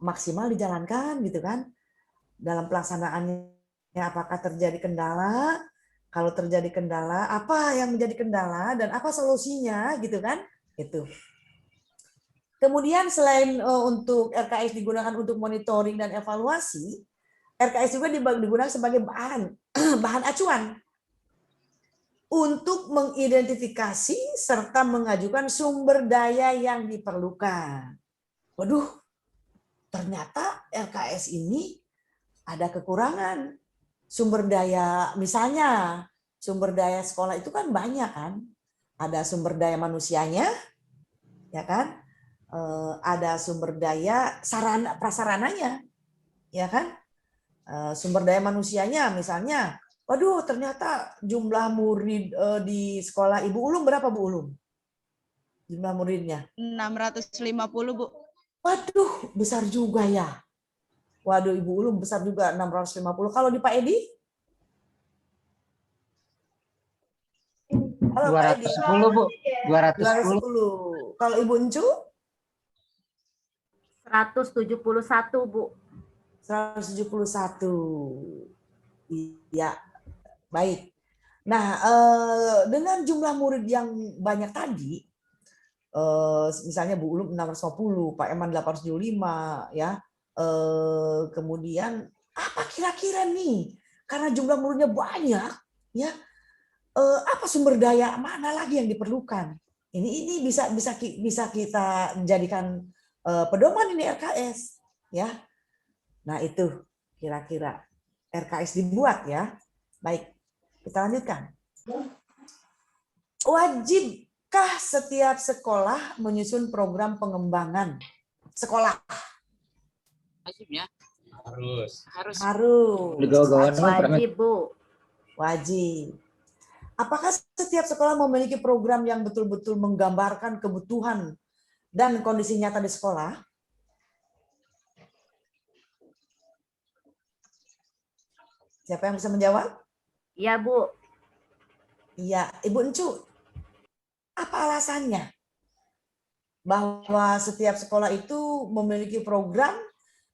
maksimal dijalankan gitu kan? Dalam pelaksanaannya apakah terjadi kendala? Kalau terjadi kendala, apa yang menjadi kendala dan apa solusinya gitu kan? Itu. Kemudian selain untuk RKS digunakan untuk monitoring dan evaluasi, RKS juga digunakan sebagai bahan acuan untuk mengidentifikasi serta mengajukan sumber daya yang diperlukan. Waduh, ternyata RKS ini ada kekurangan sumber daya, misalnya sumber daya sekolah itu kan banyak kan, ada sumber daya manusianya, ya kan, ada sumber daya prasarananya, ya kan, sumber daya manusianya misalnya, waduh ternyata jumlah murid di sekolah Ibu Ulum berapa Bu Ulum? Jumlah muridnya? 650 Bu. Waduh besar juga ya. Waduh, Ibu Ulum besar juga 650. Kalau di Pak Edi? Halo, 210, Bu. 210. Kalau Ibu Encu? 171 Bu. 171. Iya, baik. Nah, dengan jumlah murid yang banyak tadi, misalnya Bu Ulum 650, Pak Eman 875, ya. Kemudian apa kira-kira nih, karena jumlah muridnya banyak ya, apa sumber daya mana lagi yang diperlukan, ini bisa kita jadikan pedoman ini RKS ya. Nah itu kira-kira RKS dibuat ya. Baik, kita lanjutkan. Wajibkah setiap sekolah menyusun program pengembangan sekolah? Wajib ya? Harus. Harus. Wajib, Bu. Wajib. Apakah setiap sekolah memiliki program yang betul-betul menggambarkan kebutuhan dan kondisi nyata di sekolah? Siapa yang bisa menjawab? Iya, Bu. Iya, Ibu Encu. Apa alasannya bahwa setiap sekolah itu memiliki program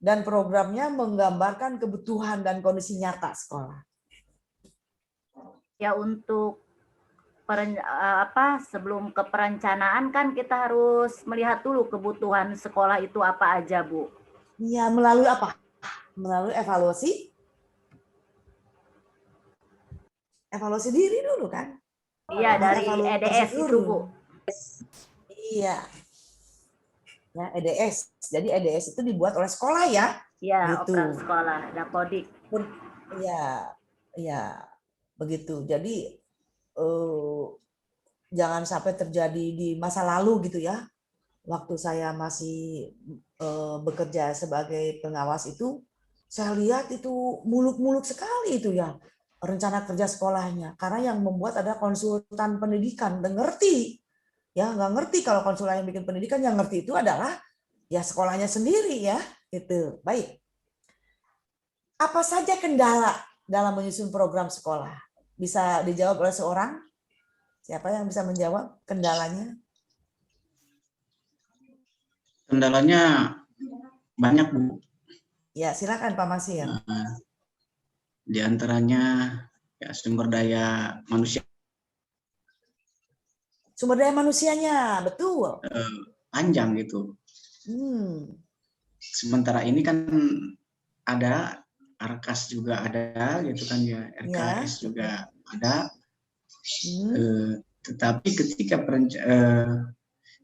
dan programnya menggambarkan kebutuhan dan kondisi nyata sekolah? Ya, untuk sebelum ke perencanaan kan kita harus melihat dulu kebutuhan sekolah itu apa aja, Bu. Iya, melalui apa? Melalui evaluasi? Evaluasi diri dulu kan? Iya, dari Evaluasi EDS itu, dulu. Bu. Iya. Ya, EDS. Jadi EDS itu dibuat oleh sekolah ya? Iya, Gitu. operasi sekolah, Dapodik. Iya, iya, begitu. Jadi jangan sampai terjadi di masa lalu gitu ya. Waktu saya masih bekerja sebagai pengawas itu, saya lihat itu muluk-muluk sekali itu ya rencana kerja sekolahnya. Karena yang membuat ada konsultan pendidikan, dan ngerti. Ya, nggak ngerti kalau konsultan yang bikin pendidikan, yang ngerti itu adalah ya sekolahnya sendiri ya. Gitu. Baik. Apa saja kendala dalam menyusun program sekolah? Bisa dijawab oleh seorang? Siapa yang bisa menjawab kendalanya? Kendalanya banyak, Bu. Ya, silakan Pak Masir. Di antaranya ya, sumber daya manusia. Sumber daya manusianya, betul. Panjang gitu. Sementara ini kan ada Arkas juga ada gitu kan ya, RKS juga ada. Tetapi ketika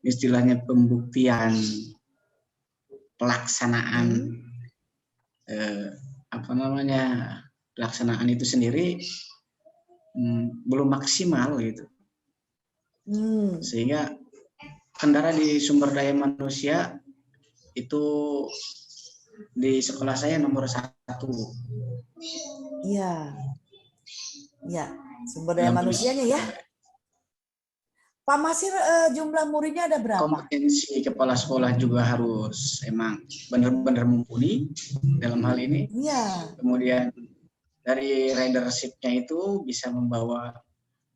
istilahnya pembuktian pelaksanaan pelaksanaan itu sendiri belum maksimal gitu. Sehingga kendala di sumber daya manusia itu di sekolah saya nomor 1. Iya. Ya, sumber daya manusianya ya. Pak Masir, jumlah muridnya ada berapa? Kompetensi kepala sekolah juga harus emang benar-benar mumpuni dalam hal ini. Iya. Kemudian dari ridership-nya itu bisa membawa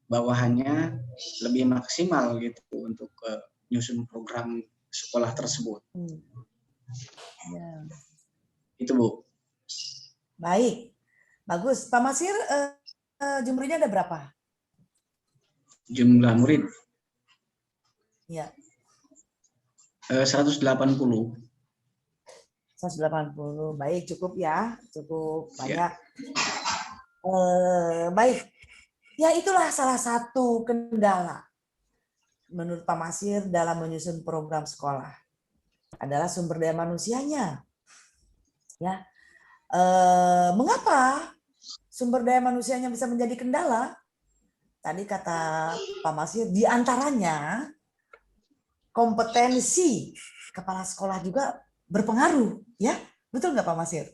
bawahannya lebih maksimal gitu untuk nyusun program sekolah tersebut. Ya. Itu, Bu. Baik. Bagus. Pak Masir, jumlahnya ada berapa? Jumlah murid? Ya. 180. 180. Baik, cukup ya. Cukup banyak. Baik. Ya, itulah salah satu kendala menurut Pak Masir dalam menyusun program sekolah. Adalah sumber daya manusianya. Ya. Mengapa sumber daya manusianya bisa menjadi kendala? Tadi kata Pak Masir, di antaranya kompetensi kepala sekolah juga berpengaruh, ya, betul nggak Pak Masir?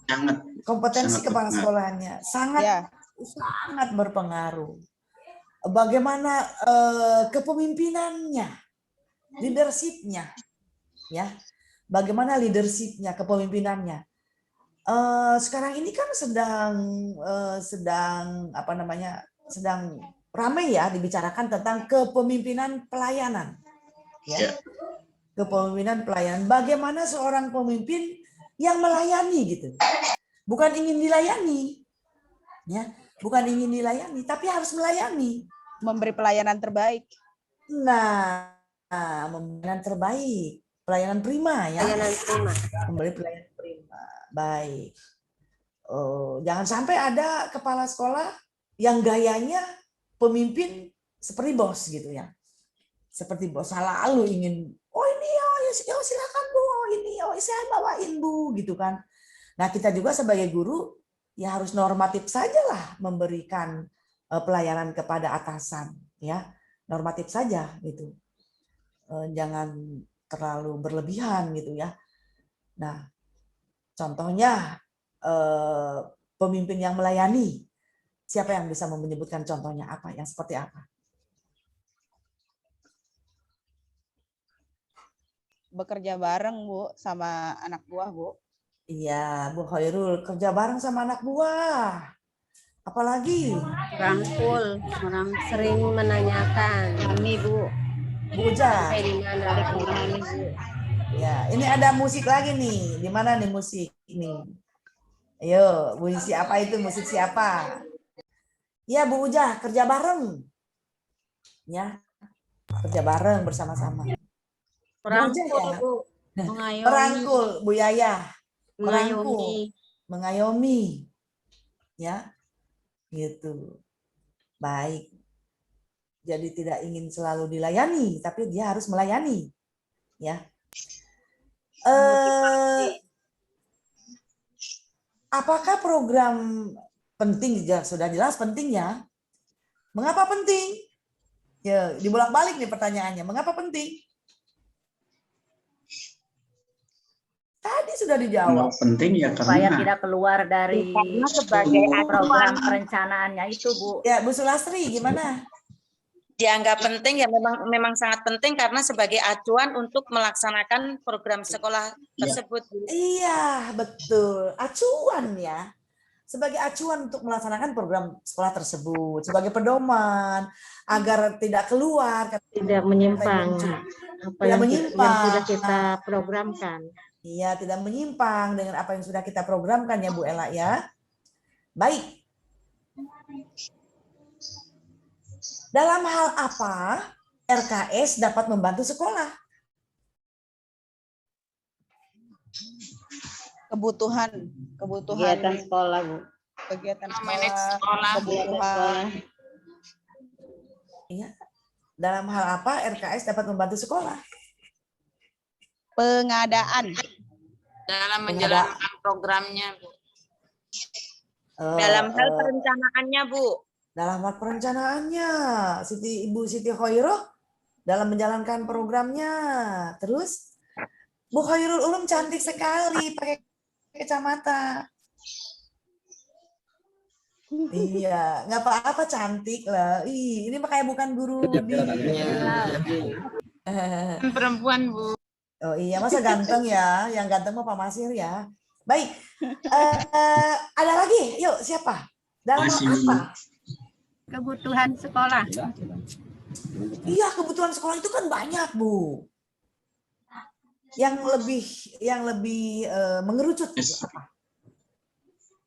Sangat. Kompetensi kepala sekolahnya sangat berpengaruh. Bagaimana kepemimpinannya, leadership-nya, ya, bagaimana leadership-nya, kepemimpinannya. Sekarang ini kan sedang ramai ya dibicarakan tentang kepemimpinan pelayanan. Ya. Kepemimpinan pelayanan. Bagaimana seorang pemimpin yang melayani gitu. Bukan ingin dilayani. Ya, bukan ingin dilayani, tapi harus melayani. Memberi pelayanan terbaik. Nah, pelayanan terbaik. Pelayanan prima ya. Pelayanan prima. Memberi pelayanan prima. Baik. Jangan sampai ada kepala sekolah yang gayanya pemimpin seperti bos gitu ya. Seperti bos selalu ingin, silakan Bu, saya bawain Bu gitu kan. Nah, kita juga sebagai guru ya harus normatif sajalah memberikan pelayanan kepada atasan ya. Normatif saja gitu. Jangan terlalu berlebihan gitu ya. Nah, contohnya pemimpin yang melayani Siapa yang bisa menyebutkan contohnya apa? Yang seperti apa? Bekerja bareng, Bu, sama anak buah, Bu. Iya, Bu Khairul, kerja bareng sama anak buah. Apalagi? Rangkul, orang sering menanyakan. Kami, Bu. Bu Uja. Sampai di mana? Ya, ini ada musik lagi nih. Di mana nih musik ini? Ayo, musisi apa itu? Musik siapa? Ya, Bu Uja, kerja bareng. Ya, kerja bareng bersama-sama. Rangkul, ya? Bu. Mengayomi. Merangkul, Bu Yaya. Mengayomi. Mengayomi. Ya, gitu. Baik. Jadi tidak ingin selalu dilayani, tapi dia harus melayani. Ya. Apakah program penting? Sudah jelas penting ya. Mengapa penting? Ya, dibolak-balik nih pertanyaannya. Mengapa penting? Tadi sudah dijawab. Penting ya Supaya karena tidak keluar dari program perencanaannya itu, Bu. Ya, Bu Sulastri, gimana? Dianggap penting ya, memang sangat penting karena sebagai acuan untuk melaksanakan program sekolah tersebut. Iya, betul. Acuan ya. Sebagai acuan untuk melaksanakan program sekolah tersebut, sebagai pedoman agar tidak keluar, Tidak menyimpang apa yang sudah kita programkan. Iya, tidak menyimpang dengan apa yang sudah kita programkan ya Bu Ella ya. Baik. Dalam hal apa RKS dapat membantu sekolah? Kebutuhan Kegiatan sekolah, Bu. kegiatan Manage sekolah, sekolah. kebutuhan Iya. Dalam hal apa RKS dapat membantu sekolah? pengadaan, Dalam menjalankan programnya, Bu. Dalam hal perencanaannya, Bu. Dalam hal perencanaannya, Ibu Siti Khoiroh dalam menjalankan programnya. Terus Bu Khairul Ulum cantik sekali pakai kacamata. Iya, nggak apa-apa, cantik lah. Ih, ini makanya bukan guru Perempuan, Bu. Oh iya, masa ganteng ya? Yang ganteng mah Pak Masir ya. Baik, ada lagi? Yuk, siapa? Dalam hal apa? Kebutuhan sekolah. Iya, kebutuhan sekolah itu kan banyak, Bu. Yang lebih mengerucut gitu, apa?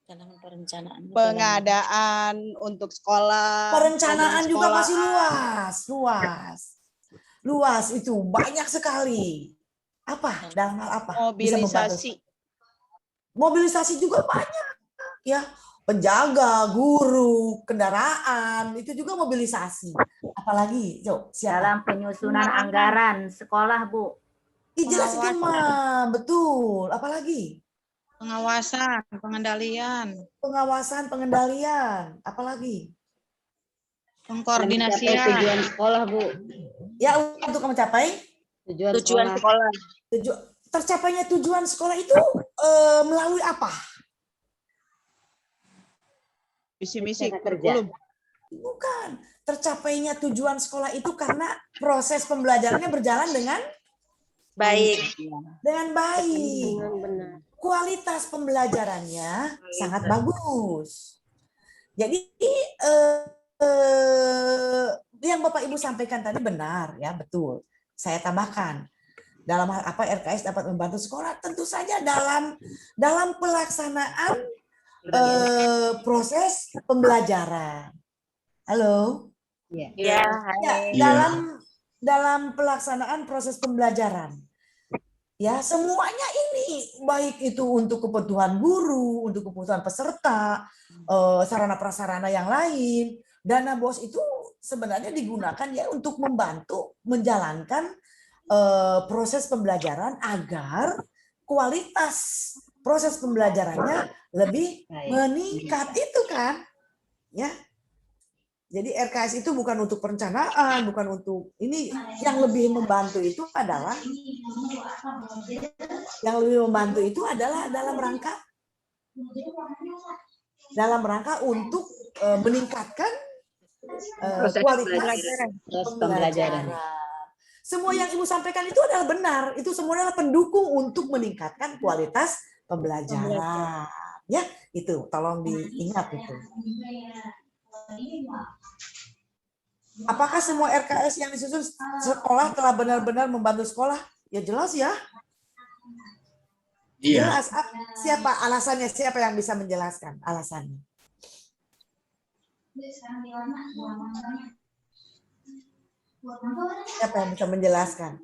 Dalam perencanaan. pengadaan untuk sekolah. Perencanaan juga sekolah. masih luas itu banyak sekali. Apa? Dalam hal apa? Bisa membantu? Mobilisasi juga banyak, ya. Penjaga, guru, kendaraan itu juga mobilisasi. Apalagi, siapa? Dalam penyusunan anggaran sekolah, Bu. Jelas itu mah, betul. Apalagi? Pengawasan, pengendalian, Pengendalian. Apalagi? pengkoordinasian. Tujuan sekolah, Bu. Ya, untuk mencapai Tujuan sekolah. tercapainya tujuan sekolah itu melalui apa? Visi-misi kerja. Bukan. Tercapainya tujuan sekolah itu karena proses pembelajarannya berjalan dengan Baik. baik. Benar. Kualitas pembelajarannya sangat bagus. Jadi yang Bapak Ibu sampaikan tadi benar ya, betul. Saya tambahkan. Dalam hal apa RKS dapat membantu sekolah? Tentu saja dalam pelaksanaan proses pembelajaran. Halo? Ya, Dalam pelaksanaan proses pembelajaran. Ya, semuanya ini baik itu untuk kebutuhan guru, untuk kebutuhan peserta, sarana prasarana yang lain. Dana BOS itu sebenarnya digunakan ya untuk membantu menjalankan proses pembelajaran agar kualitas proses pembelajarannya lebih meningkat, itu kan ya. Jadi RKS itu bukan untuk perencanaan, bukan untuk ini. Yang lebih membantu itu adalah dalam rangka untuk meningkatkan Proses kualitas pembelajaran. Semua yang Ibu sampaikan itu adalah benar. Itu semua adalah pendukung untuk meningkatkan kualitas pembelajaran. Ya, itu tolong diingat itu. Apakah semua RKS yang disusun sekolah telah benar-benar membantu sekolah? Ya jelas ya. Iya. Jelas. Siapa alasannya? Siapa yang bisa menjelaskan alasannya? Siapa yang bisa menjelaskan?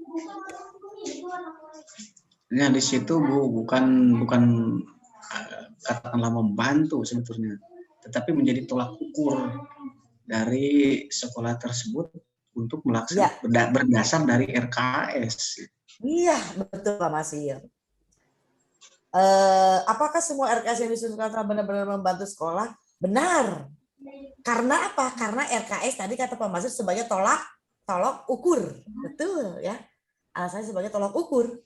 Nah, di situ Bu bukan katakanlah membantu sebetulnya, tetapi menjadi tolak ukur dari sekolah tersebut untuk melaksanakan berdasar dari RKS. Iya, betul Pak Masir. Apakah semua RKS yang disusun benar-benar membantu sekolah? Benar. Karena apa? Karena RKS tadi kata Pak Masir sebagai tolak ukur. Betul ya. Alasannya sebagai tolak ukur.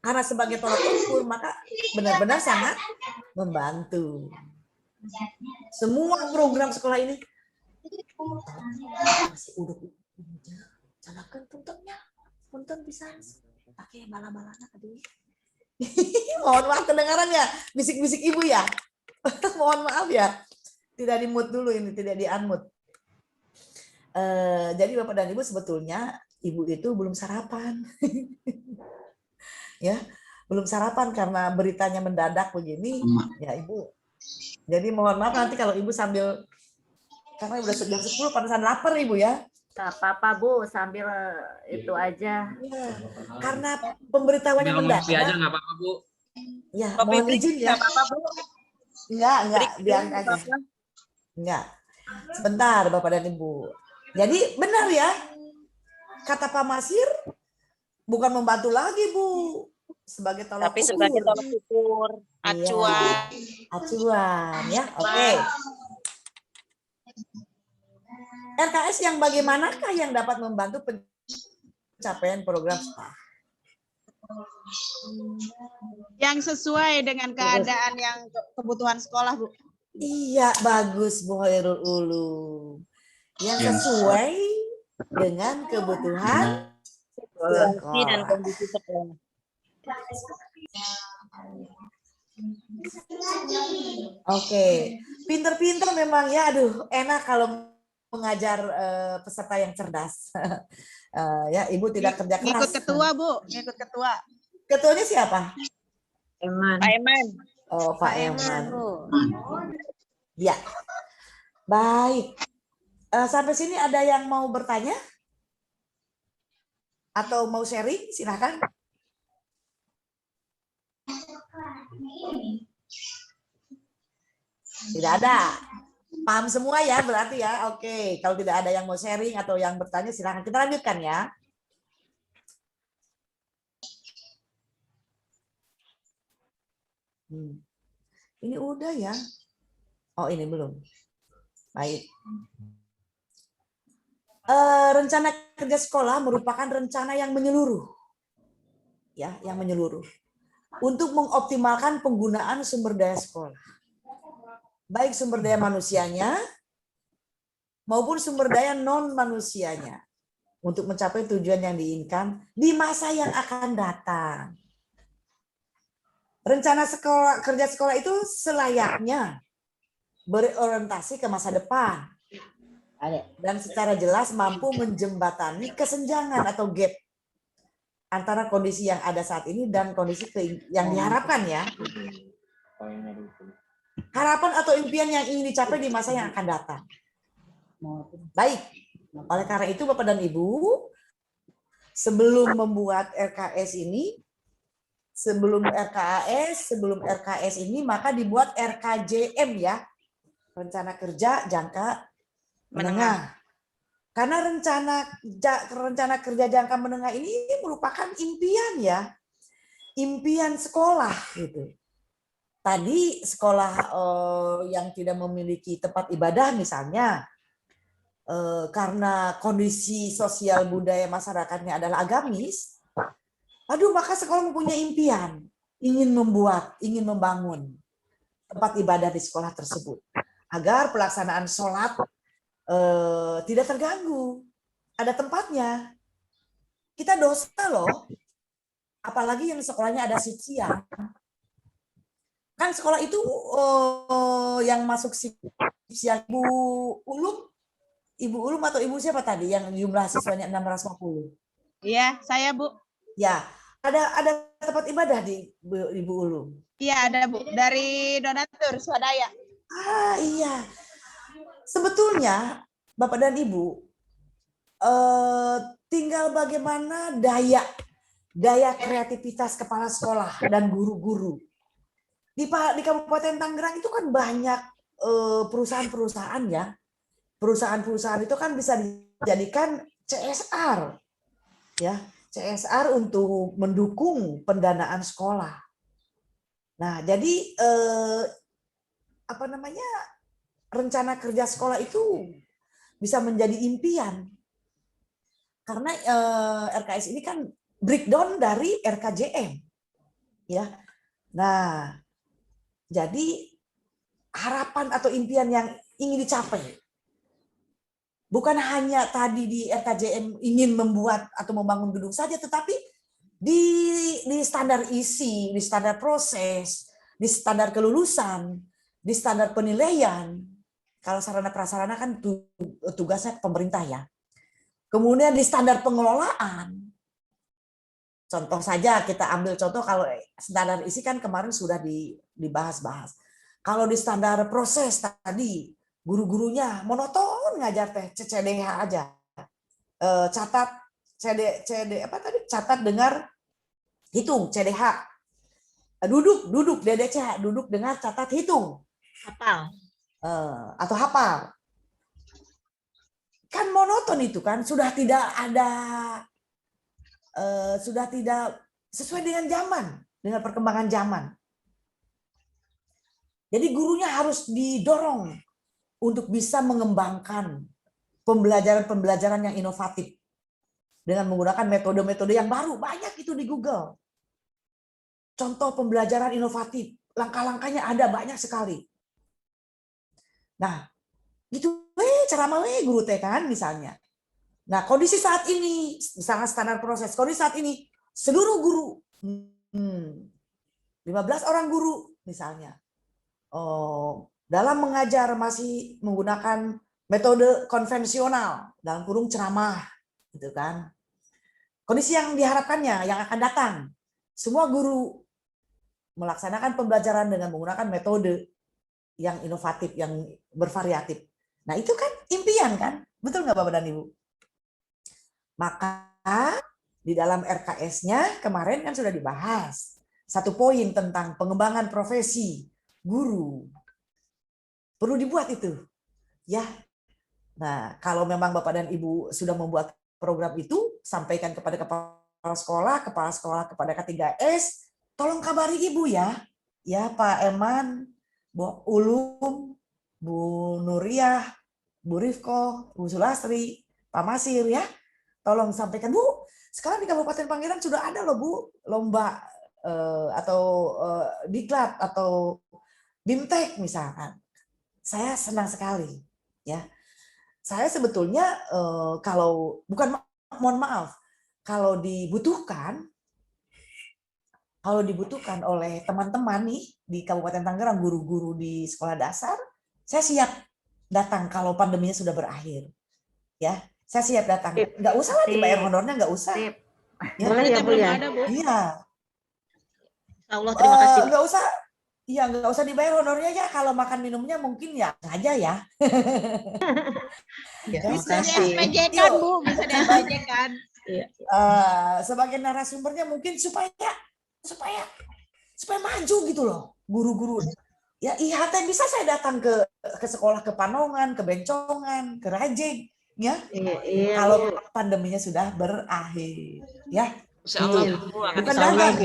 Karena sebagai tolak ukur maka benar-benar sangat membantu. Semua program sekolah ini masih udah jalakan tuntutnya. Punten bisa pakai bala-balana aduh. Mohon maaf kedengaran ya bisik-bisik Ibu ya. Mohon maaf ya. Tidak di-mute dulu ini, tidak di-unmute. Jadi Bapak dan Ibu sebetulnya Ibu itu belum sarapan. Ya, belum sarapan karena beritanya mendadak begini. Ya Ibu. Jadi mohon maaf nanti kalau Ibu sambil karena udah jam 10 pantesan lapar Ibu ya. Gak apa-apa Bu, sambil itu aja. Ya, karena pemberitahuannya mendadak. aja nggak apa-apa Bu. Ya, mohon izin ya. Nggak apa-apa Bu. Enggak, biar aja. Enggak. Sebentar Bapak dan Ibu. Jadi benar ya. Kata Pak Masir bukan membantu lagi Bu. Sebagai tolak Tapi ukur. sebagai tolak ukur, acuan. Iya, acuan ya. Oke. RKS yang bagaimanakah yang dapat membantu pencapaian program sekolah? Yang sesuai dengan keadaan yang kebutuhan sekolah, Bu. Iya, bagus Bu Hoirul Ulum. Yang sesuai dengan kebutuhan Situasi dan sekolah. kondisi sekolah. Oke, pinter-pinter memang ya. Aduh, enak kalau mengajar peserta yang cerdas. Ya, Ibu tidak kerja keras. Ngikut ketua, Bu. Ngikut ketua. Ketuanya siapa? Eman. Pak Eman. Oh, Pak Eman. Ya, baik. Sampai sini ada yang mau bertanya? Atau mau sharing? Silakan. Tidak ada. Paham semua ya berarti ya. Oke, kalau tidak ada yang mau sharing atau yang bertanya silakan kita lanjutkan ya. Ini udah ya. Oh, ini belum. Baik. Rencana kerja sekolah merupakan rencana yang menyeluruh. Ya, yang menyeluruh. Untuk mengoptimalkan penggunaan sumber daya sekolah. Baik sumber daya manusianya maupun sumber daya non-manusianya untuk mencapai tujuan yang diinginkan di masa yang akan datang. Rencana kerja sekolah itu selayaknya berorientasi ke masa depan dan secara jelas mampu menjembatani kesenjangan atau gap antara kondisi yang ada saat ini dan kondisi yang diharapkan ya. Harapan atau impian yang ingin dicapai di masa yang akan datang. Baik, oleh karena itu Bapak dan Ibu, sebelum membuat RKS ini, sebelum RKS ini maka dibuat RKJM ya, rencana kerja jangka menengah. Karena rencana kerja jangka menengah ini merupakan impian ya, impian sekolah gitu. Tadi sekolah yang tidak memiliki tempat ibadah misalnya, karena kondisi sosial budaya masyarakatnya adalah agamis, maka sekolah mempunyai impian, ingin membangun tempat ibadah di sekolah tersebut. agar pelaksanaan sholat tidak terganggu. Ada tempatnya. Kita dosa loh. Apalagi yang sekolahnya ada shift siang. Kan sekolah itu yang masuk shift siang Ibu Ulum atau Ibu siapa tadi yang jumlah siswanya 650? Iya, saya Bu. Ya, ada tempat ibadah di Ibu Ulum. Iya ada Bu, dari donatur swadaya. Ah iya, sebetulnya Bapak dan Ibu tinggal bagaimana daya kreativitas kepala sekolah dan guru-guru. Di Kabupaten Tangerang itu kan banyak perusahaan-perusahaan ya. Perusahaan-perusahaan itu kan bisa dijadikan CSR. Ya, CSR untuk mendukung pendanaan sekolah. Nah, jadi rencana kerja sekolah itu bisa menjadi impian. Karena RKS ini kan breakdown dari RKJM. Ya. Nah, jadi harapan atau impian yang ingin dicapai bukan hanya tadi di RKJM ingin membuat atau membangun gedung saja, tetapi di standar isi, di standar proses, di standar kelulusan, di standar penilaian. Kalau sarana prasarana kan tugasnya pemerintah ya. Kemudian di standar pengelolaan. Contoh saja kita ambil contoh kalau standar isi kan kemarin sudah dibahas-bahas. Kalau di standar proses tadi guru-gurunya monoton ngajar teh CCDH aja. Catat catat dengar hitung CDH. Duduk DDC, duduk dengar catat hitung. Hafal. Atau hafal. Kan monoton itu kan, sudah tidak sesuai dengan zaman, dengan perkembangan zaman. Jadi gurunya harus didorong untuk bisa mengembangkan pembelajaran yang inovatif dengan menggunakan metode-metode yang baru. Banyak itu di Google. Contoh pembelajaran inovatif, langkah-langkahnya ada banyak sekali. Nah, gitu ceramah guru teh kan misalnya. Nah, kondisi saat ini, misalnya standar proses, kondisi saat ini seluruh guru 15 orang guru misalnya. Dalam mengajar masih menggunakan metode konvensional dalam kurung ceramah gitu kan. Kondisi yang diharapkannya yang akan datang, semua guru melaksanakan pembelajaran dengan menggunakan metode yang inovatif, yang bervariatif. Nah, itu kan impian kan? Betul nggak Bapak dan Ibu? Maka di dalam RKS-nya kemarin kan sudah dibahas satu poin tentang pengembangan profesi guru. Perlu dibuat itu, ya. Nah, kalau memang Bapak dan Ibu sudah membuat program itu, sampaikan kepada kepala sekolah kepada K3S, tolong kabari Ibu ya. Ya, Pak Eman, Bu Ulum, Bu Nuriyah, Bu Rifko, Bu Sulastri, Pak Masir ya. Tolong sampaikan, Bu, sekarang di Kabupaten Pangandaran sudah ada loh Bu, lomba atau diklat atau BIMTEK misalkan. Saya senang sekali ya. Saya sebetulnya kalau mohon maaf, kalau dibutuhkan oleh teman-teman nih di Kabupaten Tangerang, guru-guru di sekolah dasar, saya siap datang kalau pandeminya sudah berakhir. Ya, saya siap datang. Nggak usah lah dibayar honornya, nggak usah. Ya, boleh ya Bu ya. Iya. Allah terima kasih. Nggak usah dibayar honornya ya. Kalau makan minumnya mungkin ya aja ya. Bisa di-SPJ-kan Bu, bisa di-SPJ-kan. Sebagai narasumbernya mungkin supaya maju gitu loh guru-guru. Ya IHT bisa saya datang ke sekolah, ke Panongan, ke Bencongan, ke Rajeng ya. Kalau pandeminya sudah berakhir ya. Bukan dagang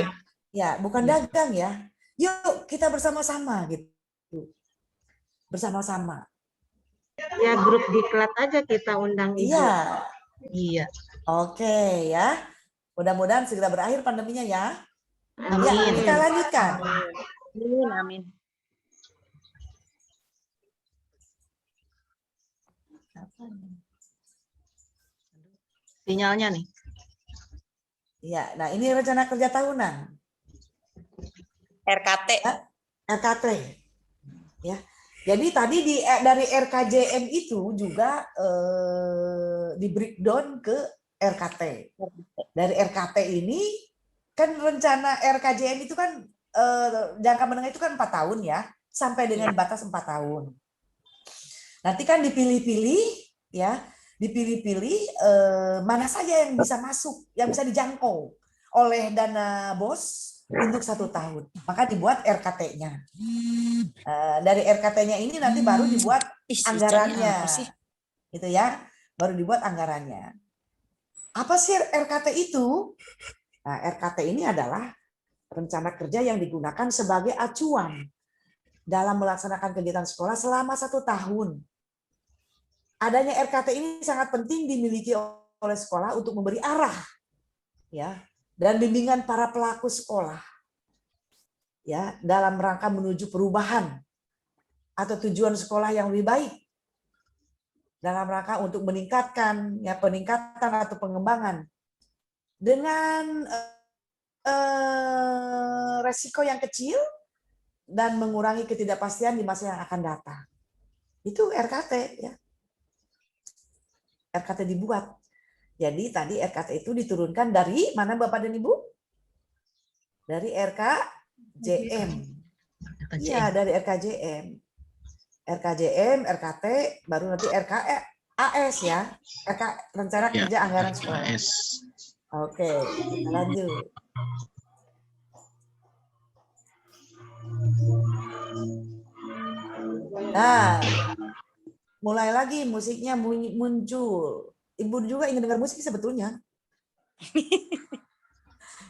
ya, bukan dagang ya. Yuk kita bersama-sama gitu. Bersama-sama. Ya grup diklat aja kita undang Ibu. Iya. Oke ya. Mudah-mudahan segera berakhir pandeminya ya. Amin. Ya, kita lanjutkan. Amin. Sinyalnya nih. Ya, nah ini rencana kerja tahunan. RKT. RKT. Ya. Jadi tadi dari RKJM itu juga di breakdown ke RKT. Dari RKT ini kan rencana RKJM itu kan jangka menengah itu kan 4 tahun ya, sampai dengan batas 4 tahun. Nanti kan dipilih-pilih ya, dipilih-pilih mana saja yang bisa masuk, yang bisa dijangkau oleh dana BOS untuk 1 tahun. Maka dibuat RKT-nya. Dari RKT-nya ini nanti baru dibuat anggarannya, gitu ya, baru dibuat anggarannya. Apa sih RKT itu? Nah, RKT ini adalah rencana kerja yang digunakan sebagai acuan dalam melaksanakan kegiatan sekolah selama 1 tahun. Adanya RKT ini sangat penting dimiliki oleh sekolah untuk memberi arah, ya, dan bimbingan para pelaku sekolah, ya, dalam rangka menuju perubahan atau tujuan sekolah yang lebih baik, dalam rangka untuk meningkatkan ya peningkatan atau pengembangan dengan resiko yang kecil dan mengurangi ketidakpastian di masa yang akan datang. Itu RKT ya. RKT dibuat. Jadi tadi RKT itu diturunkan dari mana Bapak dan Ibu? Dari RKJM. Iya, dari RKJM. RKJM, RKT, baru nanti RKAS ya. Rencana Kerja Anggaran Sekolah. Oke, kita lanjut. Nah, mulai lagi musiknya muncul. Ibu juga ingin dengar musik sebetulnya.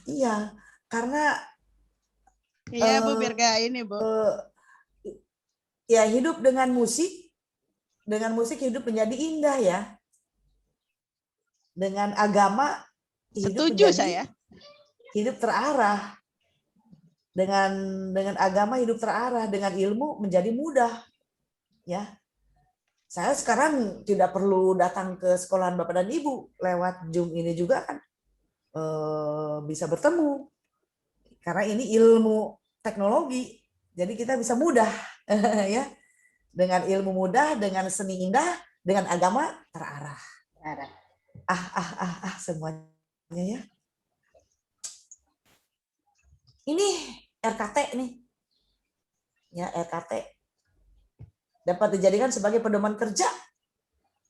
Iya, karena iya Bu, biar gak ini Bu. Ya hidup dengan musik hidup menjadi indah ya. Dengan agama hidup Setuju menjadi saya. Hidup terarah. Dengan agama hidup terarah, dengan ilmu menjadi mudah. Ya. Saya sekarang tidak perlu datang ke sekolahan Bapak dan Ibu, lewat Zoom ini juga kan bisa bertemu. Karena ini ilmu teknologi, jadi kita bisa mudah ya. Dengan ilmu mudah, dengan seni indah, dengan agama terarah. Semuanya ya. Ini RKT nih. Ya, RKT dapat dijadikan sebagai pedoman kerja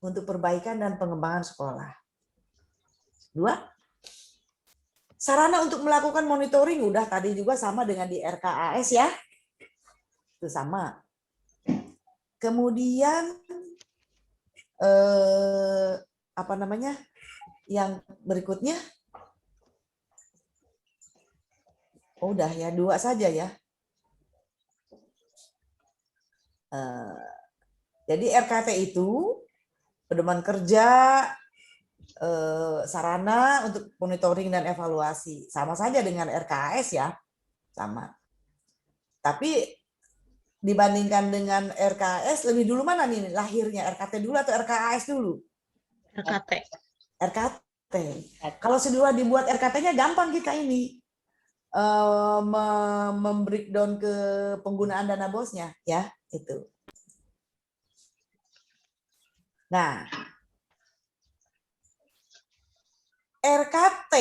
untuk perbaikan dan pengembangan sekolah. 2. Sarana untuk melakukan monitoring udah tadi juga sama dengan di RKAS ya. Itu sama. Kemudian apa namanya? Yang berikutnya udah ya, 2 saja ya. Jadi RKT itu pedoman kerja, sarana untuk monitoring dan evaluasi. Sama saja dengan RKAS ya, sama. Tapi dibandingkan dengan RKAS, lebih dulu mana nih lahirnya? RKT dulu atau RKAS dulu? RKT. RKT. Kalau sudah dibuat RKT-nya gampang kita ini. Membreakdown ke penggunaan dana bosnya ya itu. Nah, RKT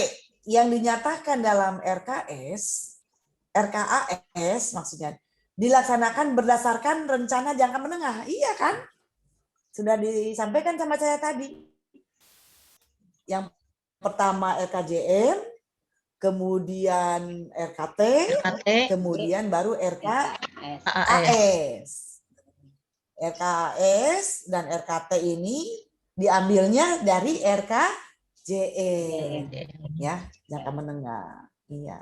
yang dinyatakan dalam RKAS maksudnya dilaksanakan berdasarkan rencana jangka menengah. Iya kan? Sudah disampaikan sama saya tadi. Yang pertama RKJM, kemudian RKT, kemudian baru RKAS. RKAS dan RKT ini diambilnya dari RKJM, ya, jangka menengah. Iya.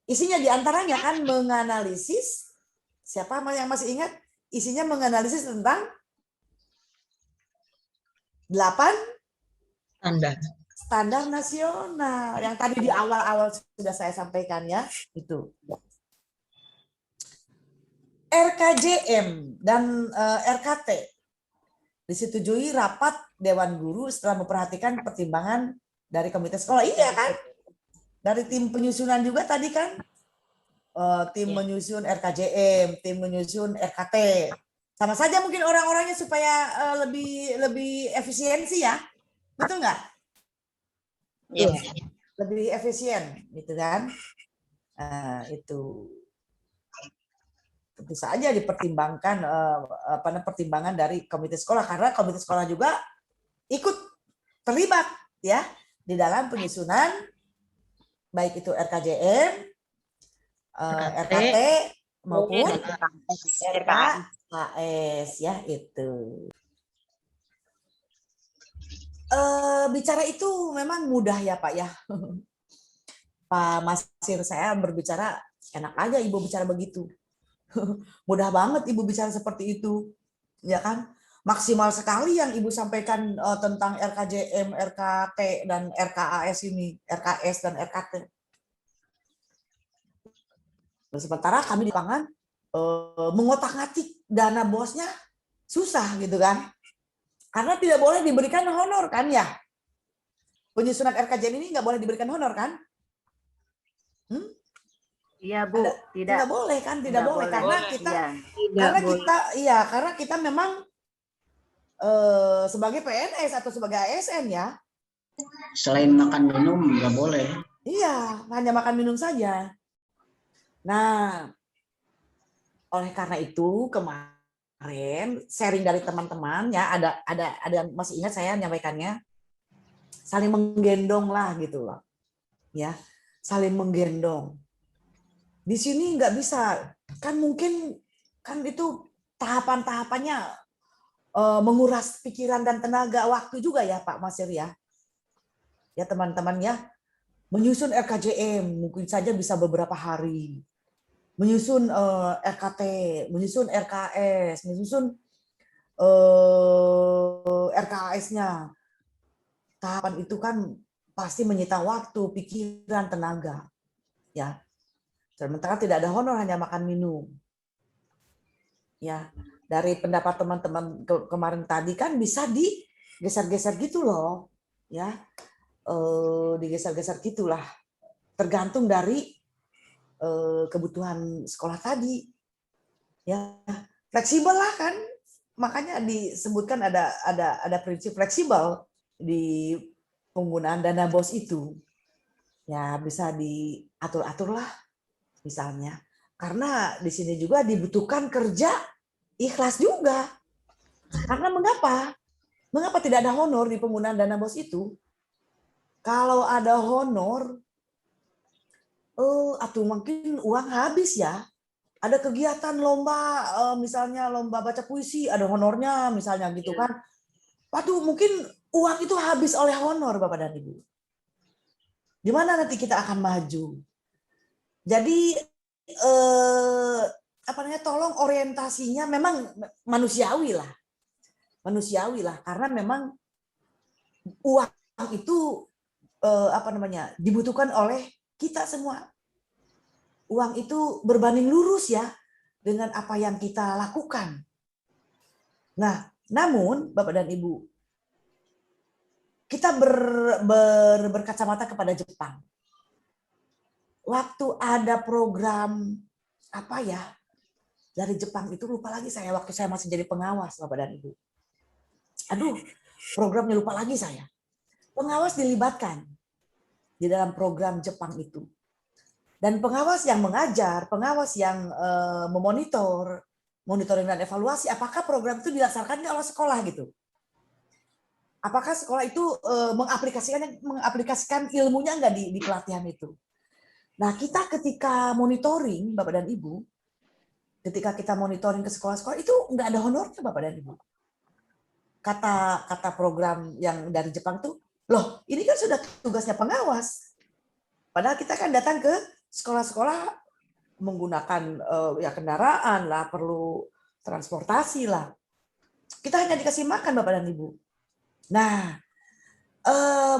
Isinya diantaranya kan menganalisis, siapa yang masih ingat? Isinya menganalisis tentang 8 standar nasional yang tadi di awal-awal sudah saya sampaikan ya, itu. RKJM dan RKT disetujui rapat Dewan Guru setelah memperhatikan pertimbangan dari komite sekolah. Iya kan? Dari tim penyusunan juga tadi kan, tim menyusun RKJM, tim menyusun RKT. Sama saja mungkin orang-orangnya supaya lebih efisiensi ya, betul nggak? Iya. Lebih efisien, gitu kan? Itu tentu saja dipertimbangkan pertimbangan dari komite sekolah, karena komite sekolah juga ikut terlibat ya di dalam penyusunan baik itu RKJM, RKT maupun RKS ya itu. Bicara itu memang mudah ya Pak ya. Pak Masir, saya berbicara enak aja Ibu bicara begitu. Mudah banget Ibu bicara seperti itu. Ya kan? Maksimal sekali yang Ibu sampaikan tentang RKJM, RKT dan RKAS ini, RKS dan RKT. Sementara kami di lapangan mengotak-ngatik dana bosnya susah gitu kan. Karena tidak boleh diberikan honor kan ya. Penyusunan RKJM ini nggak boleh diberikan honor kan? Iya Bu, tidak boleh kan, tidak boleh karena kita karena kita memang sebagai PNS atau sebagai ASN ya. Selain makan minum nggak boleh. Iya, hanya makan minum saja. Nah, oleh karena itu kemarin sharing dari teman-teman ya, ada masih ingat saya menyampaikannya, saling menggendong lah gitu loh, ya, saling menggendong. Di sini nggak bisa, kan mungkin kan itu tahapan-tahapannya menguras pikiran dan tenaga waktu juga ya Pak Masir ya. Ya teman-teman ya, menyusun RKJM mungkin saja bisa beberapa hari. Menyusun RKT, menyusun RKS, menyusun RKAS-nya. Tahapan itu kan pasti menyita waktu, pikiran, tenaga. Ya. Sementara tidak ada honor, hanya makan minum. Ya, dari pendapat teman-teman kemarin tadi kan bisa digeser-geser gitu loh. Ya. Digeser-geser gitulah. Tergantung dari kebutuhan sekolah tadi, ya fleksibel lah kan, makanya disebutkan ada prinsip fleksibel di penggunaan dana BOS itu, ya bisa diatur-atur lah misalnya, karena di sini juga dibutuhkan kerja ikhlas juga, karena mengapa tidak ada honor di penggunaan dana BOS itu? Kalau ada honor atau mungkin uang habis ya. Ada kegiatan lomba, misalnya lomba baca puisi, ada honornya misalnya gitu kan. Waduh, mungkin uang itu habis oleh honor Bapak dan Ibu. Gimana nanti kita akan maju? Jadi tolong orientasinya memang manusiawi lah. Manusiawi lah, karena memang uang itu dibutuhkan oleh kita semua. Uang itu berbanding lurus ya dengan apa yang kita lakukan. Nah, namun Bapak dan Ibu, kita berkacamata kepada Jepang. Waktu ada program dari Jepang itu lupa lagi saya, waktu saya masih jadi pengawas Bapak dan Ibu. Aduh, programnya lupa lagi saya. Pengawas dilibatkan di dalam program Jepang itu. Dan pengawas yang mengajar, pengawas yang monitoring dan evaluasi, apakah program itu dilaksanakan oleh sekolah gitu. Apakah sekolah itu mengaplikasikan ilmunya enggak di pelatihan itu. Nah, kita ketika monitoring, Bapak dan Ibu, ketika kita monitoring ke sekolah-sekolah, itu enggak ada honornya, Bapak dan Ibu. Kata program yang dari Jepang tuh, loh, ini kan sudah tugasnya pengawas. Padahal kita kan datang ke sekolah-sekolah menggunakan kendaraan lah, perlu transportasi lah. Kita hanya dikasih makan Bapak dan Ibu. Nah,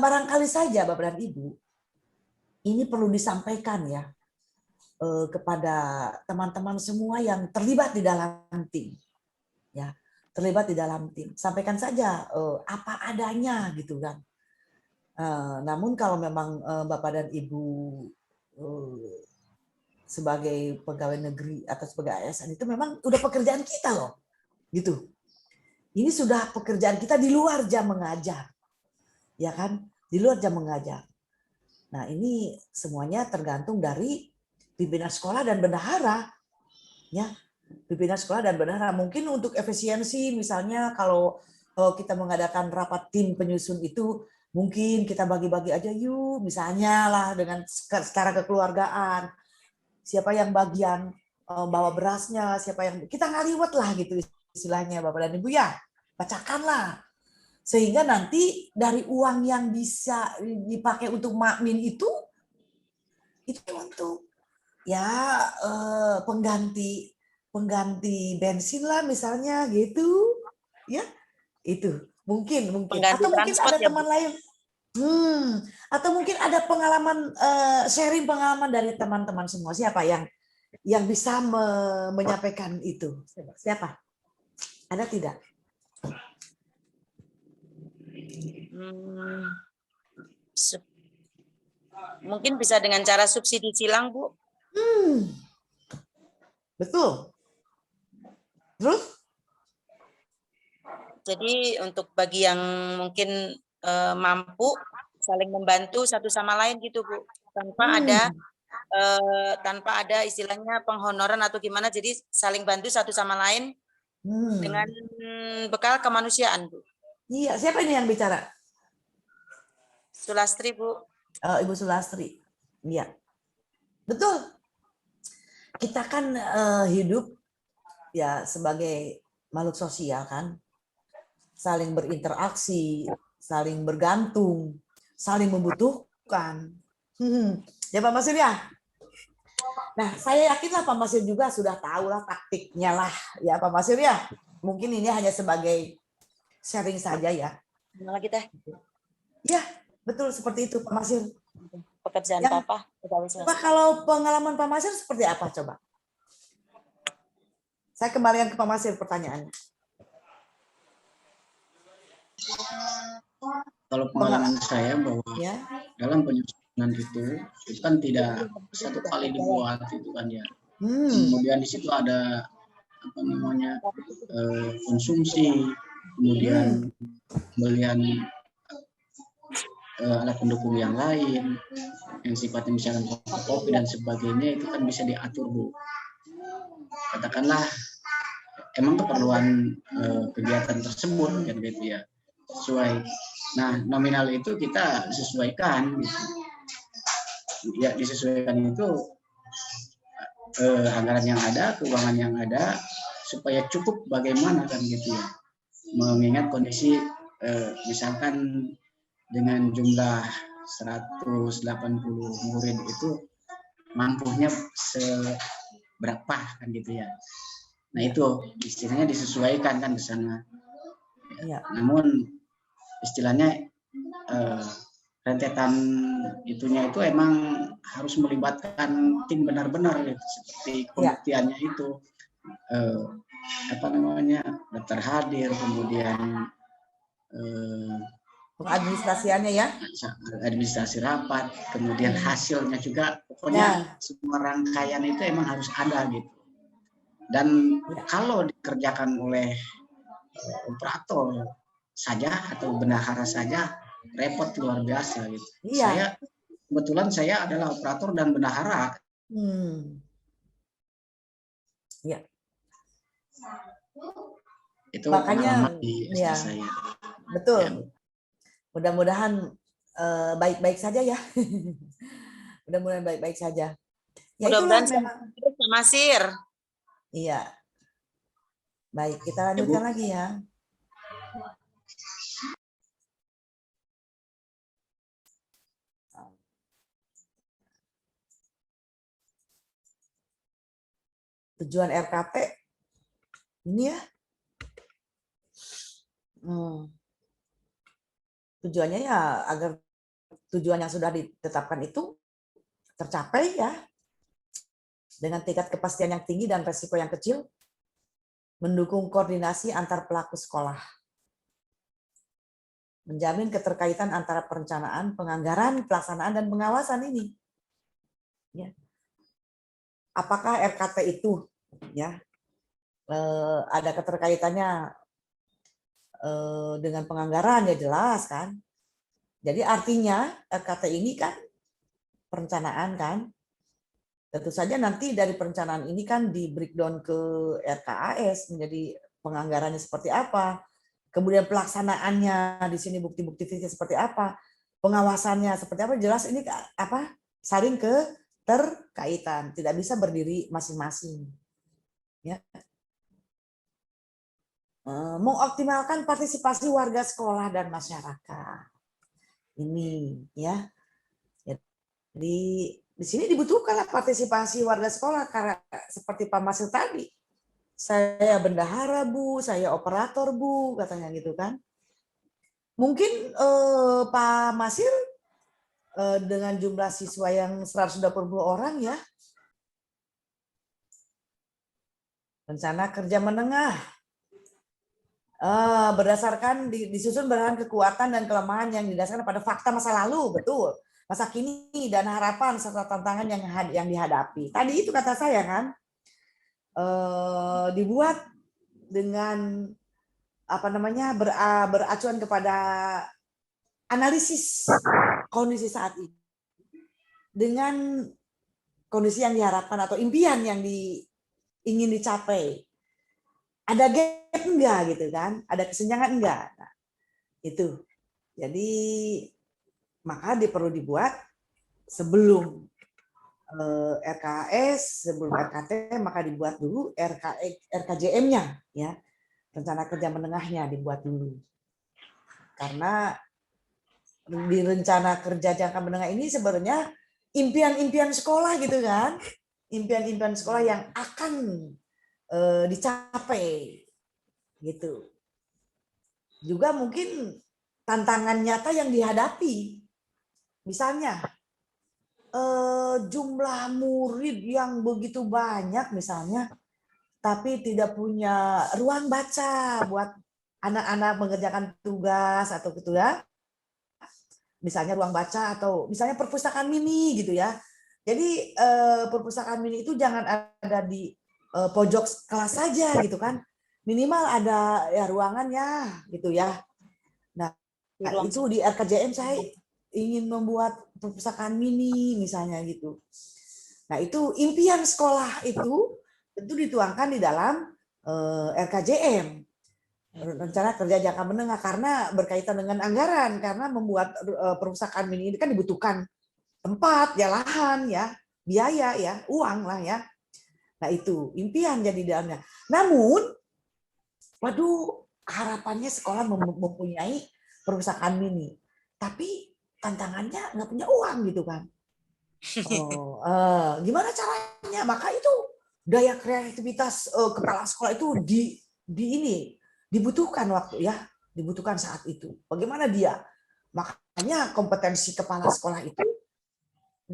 barangkali saja Bapak dan Ibu, ini perlu disampaikan ya kepada teman-teman semua yang terlibat di dalam tim, ya, terlibat di dalam tim. Sampaikan saja apa adanya gitu kan. Namun kalau memang Bapak dan Ibu sebagai pegawai negeri atau sebagai ASN itu memang udah pekerjaan kita loh, gitu. Ini sudah pekerjaan kita di luar jam mengajar, ya kan? Di luar jam mengajar. Nah ini semuanya tergantung dari pimpinan sekolah dan bendahara, ya, pimpinan sekolah dan bendahara. Mungkin untuk efisiensi, misalnya kalau kita mengadakan rapat tim penyusun itu, mungkin kita bagi-bagi aja yuk, misalnya lah dengan secara kekeluargaan. Siapa yang bagian bawa berasnya, siapa yang kita ngaliwat lah gitu istilahnya Bapak dan Ibu ya, bacakanlah. Sehingga nanti dari uang yang bisa dipakai untuk makmin itu untuk ya pengganti bensin lah misalnya gitu, ya itu mungkin Pengganti atau mungkin transport ada ya, teman Bu? lain, atau mungkin ada pengalaman sharing pengalaman dari teman-teman semua. Siapa yang bisa menyampaikan itu? Siapa? Ada tidak? Mungkin bisa dengan cara subsidi silang, Bu. Betul. Terus? Jadi untuk bagi yang mungkin mampu saling membantu satu sama lain gitu, Bu. Tanpa ada istilahnya penghonoran atau gimana. Jadi saling bantu satu sama lain dengan bekal kemanusiaan, Bu. Iya, siapa ini yang bicara? Sulastri, Bu. Ibu Sulastri. Iya. Betul. Kita kan hidup ya sebagai makhluk sosial kan. Saling berinteraksi, saling bergantung, saling membutuhkan. Ya Pak Masir ya? Nah, saya yakinlah Pak Masir juga sudah tahu lah taktiknya lah. Ya Pak Masir ya? Mungkin ini hanya sebagai sharing saja ya. Mana kita? Ya, betul seperti itu Pak Masir. Pekerjaan Papa. Pak, kalau pengalaman Pak Masir seperti apa coba? Saya kembalikan ke Pak Masir pertanyaannya. Kalau pengalaman saya bahwa dalam penyusunan itu kan tidak satu kali dibuat itu kan ya. Kemudian di situ ada apa namanya konsumsi, kemudian pembelian alat pendukung yang lain, yang sifatnya misalkan kopi dan sebagainya itu kan bisa diatur, Bu. Katakanlah emang keperluan kegiatan tersebut kan gitu ya, sesuai. Nah nominal itu kita sesuaikan gitu. Ya disesuaikan itu anggaran yang ada, keuangan yang ada supaya cukup bagaimana kan gitu ya. Mengingat kondisi misalkan dengan jumlah 180 murid itu mampunya seberapa kan gitu ya. Nah itu istilahnya disesuaikan kan di sana. Ya. Namun istilahnya rentetan itunya itu emang harus melibatkan tim benar-benar gitu. Seperti pembuktiannya itu apa namanya daftar hadir, kemudian pengadministrasiannya ya, administrasi rapat, kemudian hasilnya juga, pokoknya semua rangkaian itu emang harus ada gitu. Dan kalau dikerjakan oleh operator saja atau bendahara saja repot luar biasa gitu. Kebetulan saya adalah operator dan bendahara. Ya. Itu makanya di saya. Betul. Ya. Mudah-mudahan baik-baik saja ya. Mudah-mudahan baik-baik saja. Ya mudah-mudahan Pak Masir. Iya. Baik, kita lanjutkan lagi ya. Tujuan RKP ini ya. Tujuannya ya agar tujuan yang sudah ditetapkan itu tercapai ya. dengan tingkat kepastian yang tinggi dan resiko yang kecil, mendukung koordinasi antar pelaku sekolah, menjamin keterkaitan antara perencanaan, penganggaran, pelaksanaan, dan pengawasan ini. Ya. Apakah RKT itu ya ada keterkaitannya dengan penganggaran? Ya jelas kan. Jadi artinya RKT ini kan perencanaan kan. Tentu saja nanti dari perencanaan ini kan di breakdown ke RKAS menjadi penganggarannya seperti apa, kemudian pelaksanaannya di sini bukti-bukti fisik seperti apa, pengawasannya seperti apa, jelas ini apa saling keterkaitan, tidak bisa berdiri masing-masing. Ya. Mengoptimalkan partisipasi warga sekolah dan masyarakat. Ini ya. Jadi di sini dibutuhkanlah partisipasi warga sekolah karena seperti Pak Masil tadi. Saya bendahara Bu, saya operator Bu, katanya gitu kan. Mungkin Pak Masil dengan jumlah siswa yang 120 orang ya. Rencana kerja menengah. Berdasarkan disusun berdasarkan kekuatan dan kelemahan yang didasarkan pada fakta masa lalu, betul. Masa kini dan harapan serta tantangan yang dihadapi. Tadi itu kata saya kan, dibuat dengan apa namanya beracuan kepada analisis kondisi saat ini dengan kondisi yang diharapkan atau impian yang ingin dicapai. Ada gap enggak gitu kan? Ada kesenjangan enggak? Nah, itu. Jadi maka perlu dibuat sebelum RKS, sebelum RKT, maka dibuat dulu RKJM-nya, ya, rencana kerja menengahnya dibuat dulu. Karena di rencana kerja jangka menengah ini sebenarnya impian-impian sekolah gitu kan, impian-impian sekolah yang akan dicapai, gitu. Juga mungkin tantangan nyata yang dihadapi. Misalnya, jumlah murid yang begitu banyak misalnya, tapi tidak punya ruang baca buat anak-anak mengerjakan tugas atau gitu ya. Misalnya ruang baca atau misalnya perpustakaan mini gitu ya. Jadi perpustakaan mini itu jangan ada di pojok kelas saja gitu kan. Minimal ada ya ruangannya gitu ya. Nah, itu di RKJM saya ingin membuat perpustakaan mini misalnya gitu. Nah, itu impian sekolah itu tentu dituangkan di dalam RKJM, rencana kerja jangka menengah, karena berkaitan dengan anggaran, karena membuat perpustakaan mini ini kan dibutuhkan tempat, ya lahan, ya biaya, ya uang lah ya. Nah, itu impian jadi di dalamnya. Namun, waduh, harapannya sekolah mempunyai perpustakaan mini, tapi tantangannya nggak punya uang gitu kan. Gimana caranya? Maka itu daya kreativitas kepala sekolah itu dibutuhkan waktu ya, dibutuhkan saat itu. Bagaimana dia? Makanya kompetensi kepala sekolah itu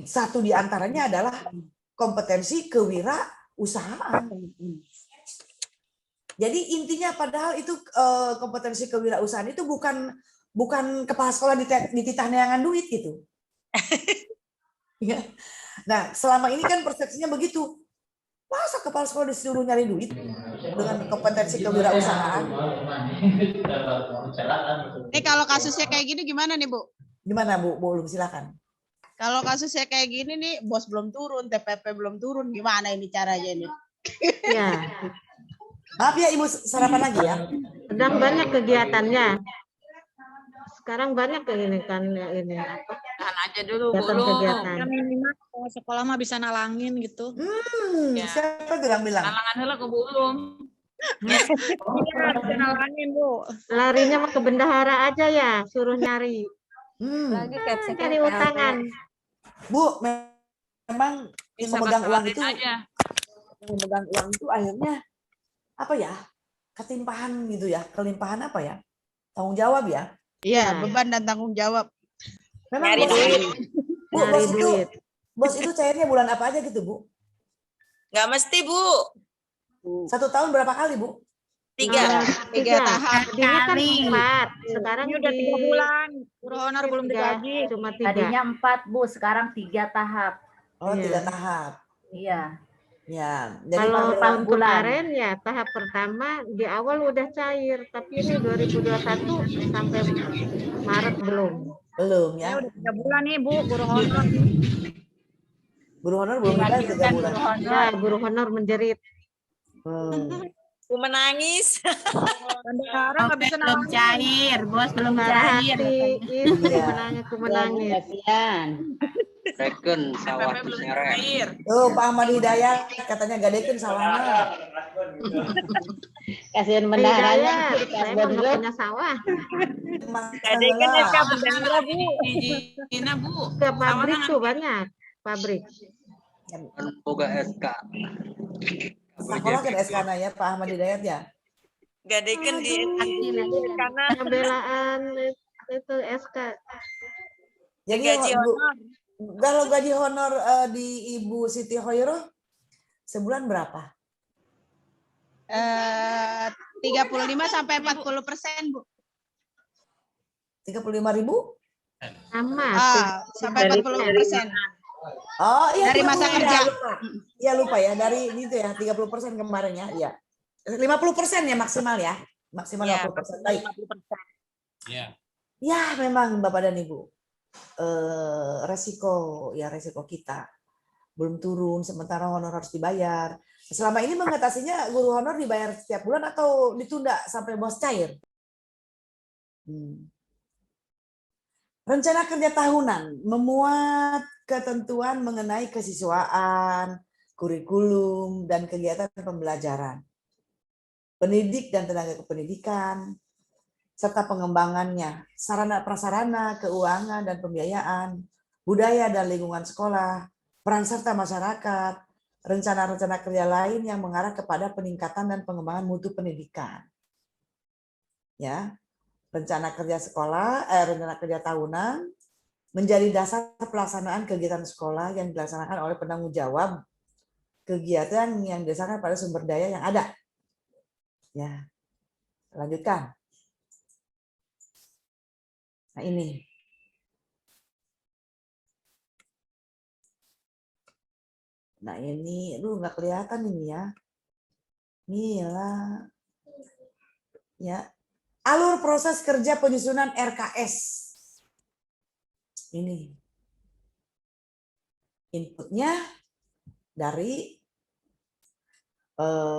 satu di antaranya adalah kompetensi kewirausahaan. Jadi intinya padahal itu kompetensi kewirausahaan itu bukan kepala sekolah dititah neangan duit gitu. Nah, selama ini kan persepsinya begitu. Masa kepala sekolah disuruh nyari duit dengan kompetensi kewirausahaan? Ini kalau kasusnya kayak gini gimana nih, Bu? Gimana, Bu? Belum silakan. Kalau kasusnya kayak gini nih, bos belum turun, TPP belum turun, gimana ini caranya ini? Ya, Maaf ya, Ibu sarapan lagi ya. sedang banyak kegiatannya. Sekarang banyak ini kan ini apa? Tahan aja dulu, Bu. Kegiatan. Kan minimal kalau sekolah mah bisa nalangin gitu. Ya. Siapa bilang? Nalangan heula ke belum. Iya, bisa nalangin, Bu. Larinya mah ke bendahara aja ya, suruh nyari. Lagi Cari utangan. Bu, memang Bisa memegang uang itu aja. memegang uang itu akhirnya apa ya? Ketimpahan gitu ya, kelimpahan apa ya? Tanggung jawab ya. Iya, beban dan tanggung jawab. Memang Nyari bos, duit. Bu, bos itu cairnya bulan apa aja gitu, Bu? Nggak mesti, Bu. 1 tahun berapa kali, Bu? 3. 3 tahap. Tadinya kan 4, sekarang Ini udah 3 bulan. Guru honor belum 3, digaji. cuma 3. Tadinya 4, Bu, sekarang 3 tahap. Oh, Iya. 3 tahap. Iya. Ya, jadi Kalau per tahun bulan. kemarin ya tahap pertama di awal udah cair, tapi ini 2021 sampai Maret belum. belum Ini ya. udah 3 bulan nih, Bu, guru honor. Guru honor belum dibayar 3 bulan. Ya, guru honor menjerit. Aku menangis. Sekarang nggak bisa belum nangis. cair, bos belum Marah cair. hati, istri Iya. menangis, aku menangis. Reken sawah belum diseret. cair. Tuh, Pak Ahmad Hidayat katanya gadekeun sawahna. Kasihan Hidayat, bendaharanya saya mah nggak punya sawah. Gadekan SK bendera, Bu. Cina, Bu. Ke pabrik tuh banyak, pabrik. Boga SK. Sekolah kan SK-na ya Pak Ahmad Hidayat ya. Gadekan di karena Pembelaan itu SK. Jadi gaji Bu, honor. kalau gaji honor di Ibu Siti Khoiroh sebulan berapa? 35 sampai 40%, Bu. 35.000? Sama. Sampai 40%. Oh iya. Dari masa kerja. Iya lupa ya, dari itu ya 30% kemarin ya. Iya. 50% ya maksimal ya. Maksimal Ya, 50%. Baik. 50%. Ya. Ya memang Bapak dan Ibu. Resiko kita belum turun sementara honor harus dibayar. Selama ini mengatasinya guru honor dibayar setiap bulan atau ditunda sampai bos cair? Rencana kerja tahunan memuat ketentuan mengenai kesiswaan, kurikulum, dan kegiatan pembelajaran, pendidik dan tenaga kependidikan, serta pengembangannya, sarana prasarana, keuangan dan pembiayaan, budaya dan lingkungan sekolah, peran serta masyarakat, rencana-rencana kerja lain yang mengarah kepada peningkatan dan pengembangan mutu pendidikan. Ya, rencana kerja sekolah, rencana kerja tahunan menjadi dasar pelaksanaan kegiatan sekolah yang dilaksanakan oleh penanggung jawab kegiatan yang didasarkan pada sumber daya yang ada. Ya, lanjutkan. Nah ini. Nah ini, nggak kelihatan ini ya. Inilah. Ya. Alur proses kerja penyusunan RKS. Ini. Inputnya dari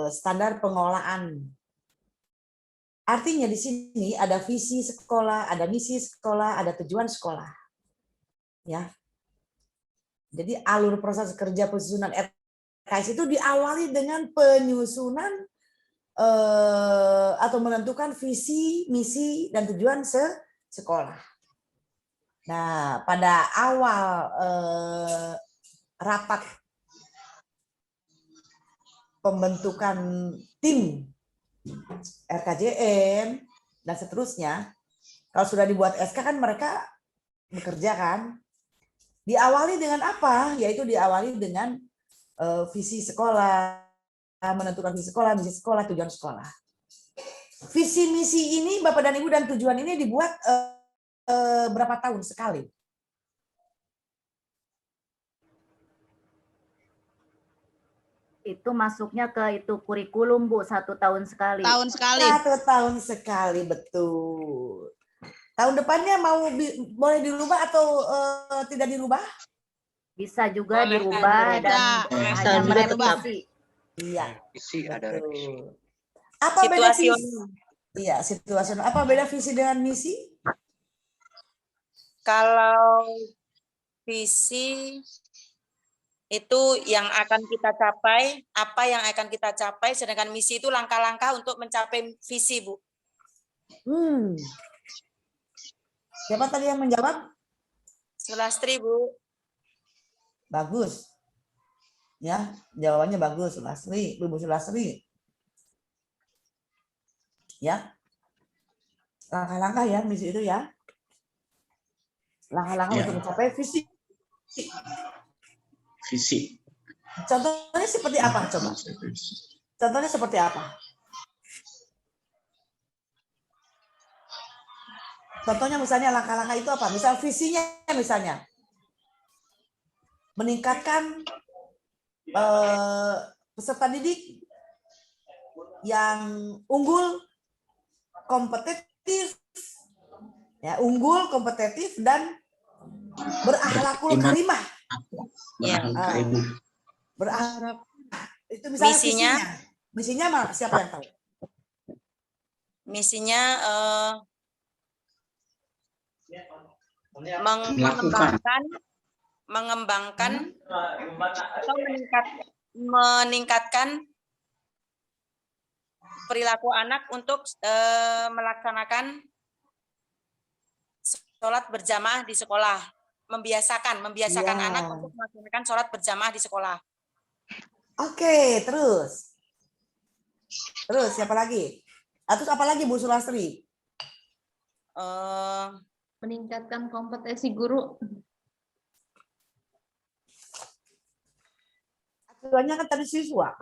standar pengolahan. Artinya di sini ada visi sekolah, ada misi sekolah, ada tujuan sekolah. Ya. Jadi alur proses kerja penyusunan RKS itu diawali dengan penyusunan atau menentukan visi, misi, dan tujuan sekolah. Nah, pada awal rapat pembentukan tim RKJM dan seterusnya, kalau sudah dibuat SK kan mereka bekerja kan, diawali dengan apa? Yaitu diawali dengan visi sekolah, menentukan visi sekolah, misi sekolah, tujuan sekolah. Visi misi ini Bapak dan Ibu dan tujuan ini dibuat berapa tahun sekali? Itu masuknya ke itu kurikulum, Bu, 1 tahun sekali. Tahun sekali. 1 tahun sekali, betul. Tahun depannya boleh dirubah atau tidak dirubah? Bisa juga dirubah dan hanya merevisi. Iya. Visi ada revisi. Apa beda visi? Situasional. Iya, situasional. Apa beda visi dengan misi? Kalau visi itu yang akan kita capai, apa yang akan kita capai, sedangkan misi itu langkah-langkah untuk mencapai visi, Bu. Siapa tadi yang menjawab? Sulastri, Bu. Bagus. Ya, jawabannya bagus, Sulastri, Bu Sulastri. Ya. Langkah-langkah ya misi itu ya. Langkah-langkah untuk mencapai visi. Visi. Contohnya seperti apa coba? Contohnya seperti apa? Contohnya misalnya langkah-langkah itu apa? Misal visinya misalnya meningkatkan peserta didik yang unggul, kompetitif, ya unggul, kompetitif dan berakhlakul karimah. Ya. Berakhlak. Itu misalnya Misinya? Misinya siapa yang tahu? Misinya mengembangkan atau meningkatkan perilaku anak untuk melaksanakan sholat berjamaah di sekolah, membiasakan anak untuk melaksanakan sholat berjamaah di sekolah. Oke, terus siapa lagi? Atau apa lagi Bu Sulastri? Meningkatkan kompetensi guru. Aturannya kan tadi siswa.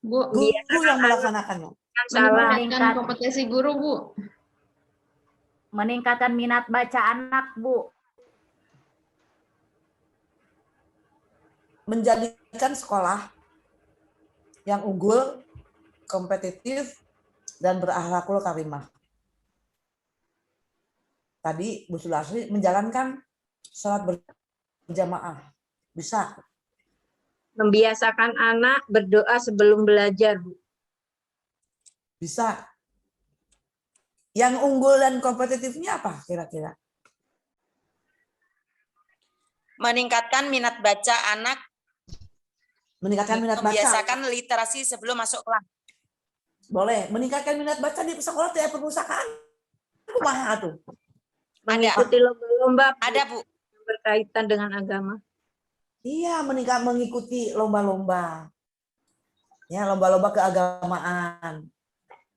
Bu, Guru yang melaksanakannya. meningkatkan kompetensi guru, Bu. Meningkatkan minat baca anak, Bu. Menjadikan sekolah yang unggul, kompetitif, dan berakhlakul karimah. Tadi Bu Sulastri menjalankan sholat berjamaah. Bisa. Membiasakan anak berdoa sebelum belajar, Bu. Bisa. Yang unggul dan kompetitifnya apa kira-kira? Meningkatkan minat baca anak. Meningkatkan minat baca. Membiasakan literasi sebelum masuk kelas. Boleh. Meningkatkan minat baca di sekolah tidak perpustakaan. Kumaha tuh? Mengikuti lomba-lomba. Ada, Bu. Yang berkaitan dengan agama. Iya, mengikuti lomba-lomba. Ya, lomba-lomba keagamaan.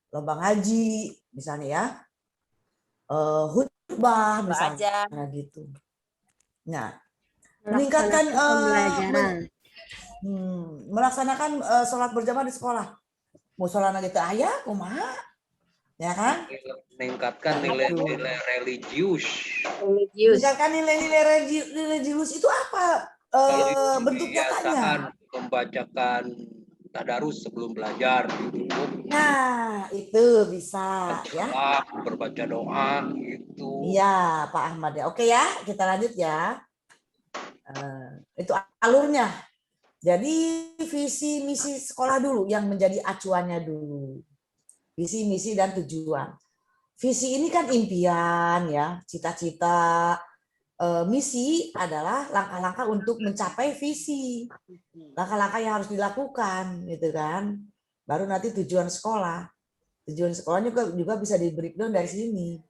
Lomba ngaji, misalnya ya. Khutbah, misalnya. Nah, gitu. Nah, meningkatkan melaksanakan sholat berjamaah di sekolah. Mau sholat gitu ayah, kumaha? Ya kan? Meningkatkan nilai-nilai religius. Meningkatkan nilai-nilai religius itu apa? Bentuk nyatanya. Membacakan tadarus sebelum belajar gitu. Nah, itu bisa ya. Berbaca doa gitu. Iya, Pak Ahmad ya. Oke ya, kita lanjut ya. Itu alurnya. Jadi visi misi sekolah dulu yang menjadi acuannya dulu. Visi misi dan tujuan. Visi ini kan impian ya, cita-cita. Misi adalah langkah-langkah untuk mencapai visi, langkah-langkah yang harus dilakukan, gitu kan. Baru nanti tujuan sekolah. Tujuan sekolahnya juga bisa di breakdown dari sini.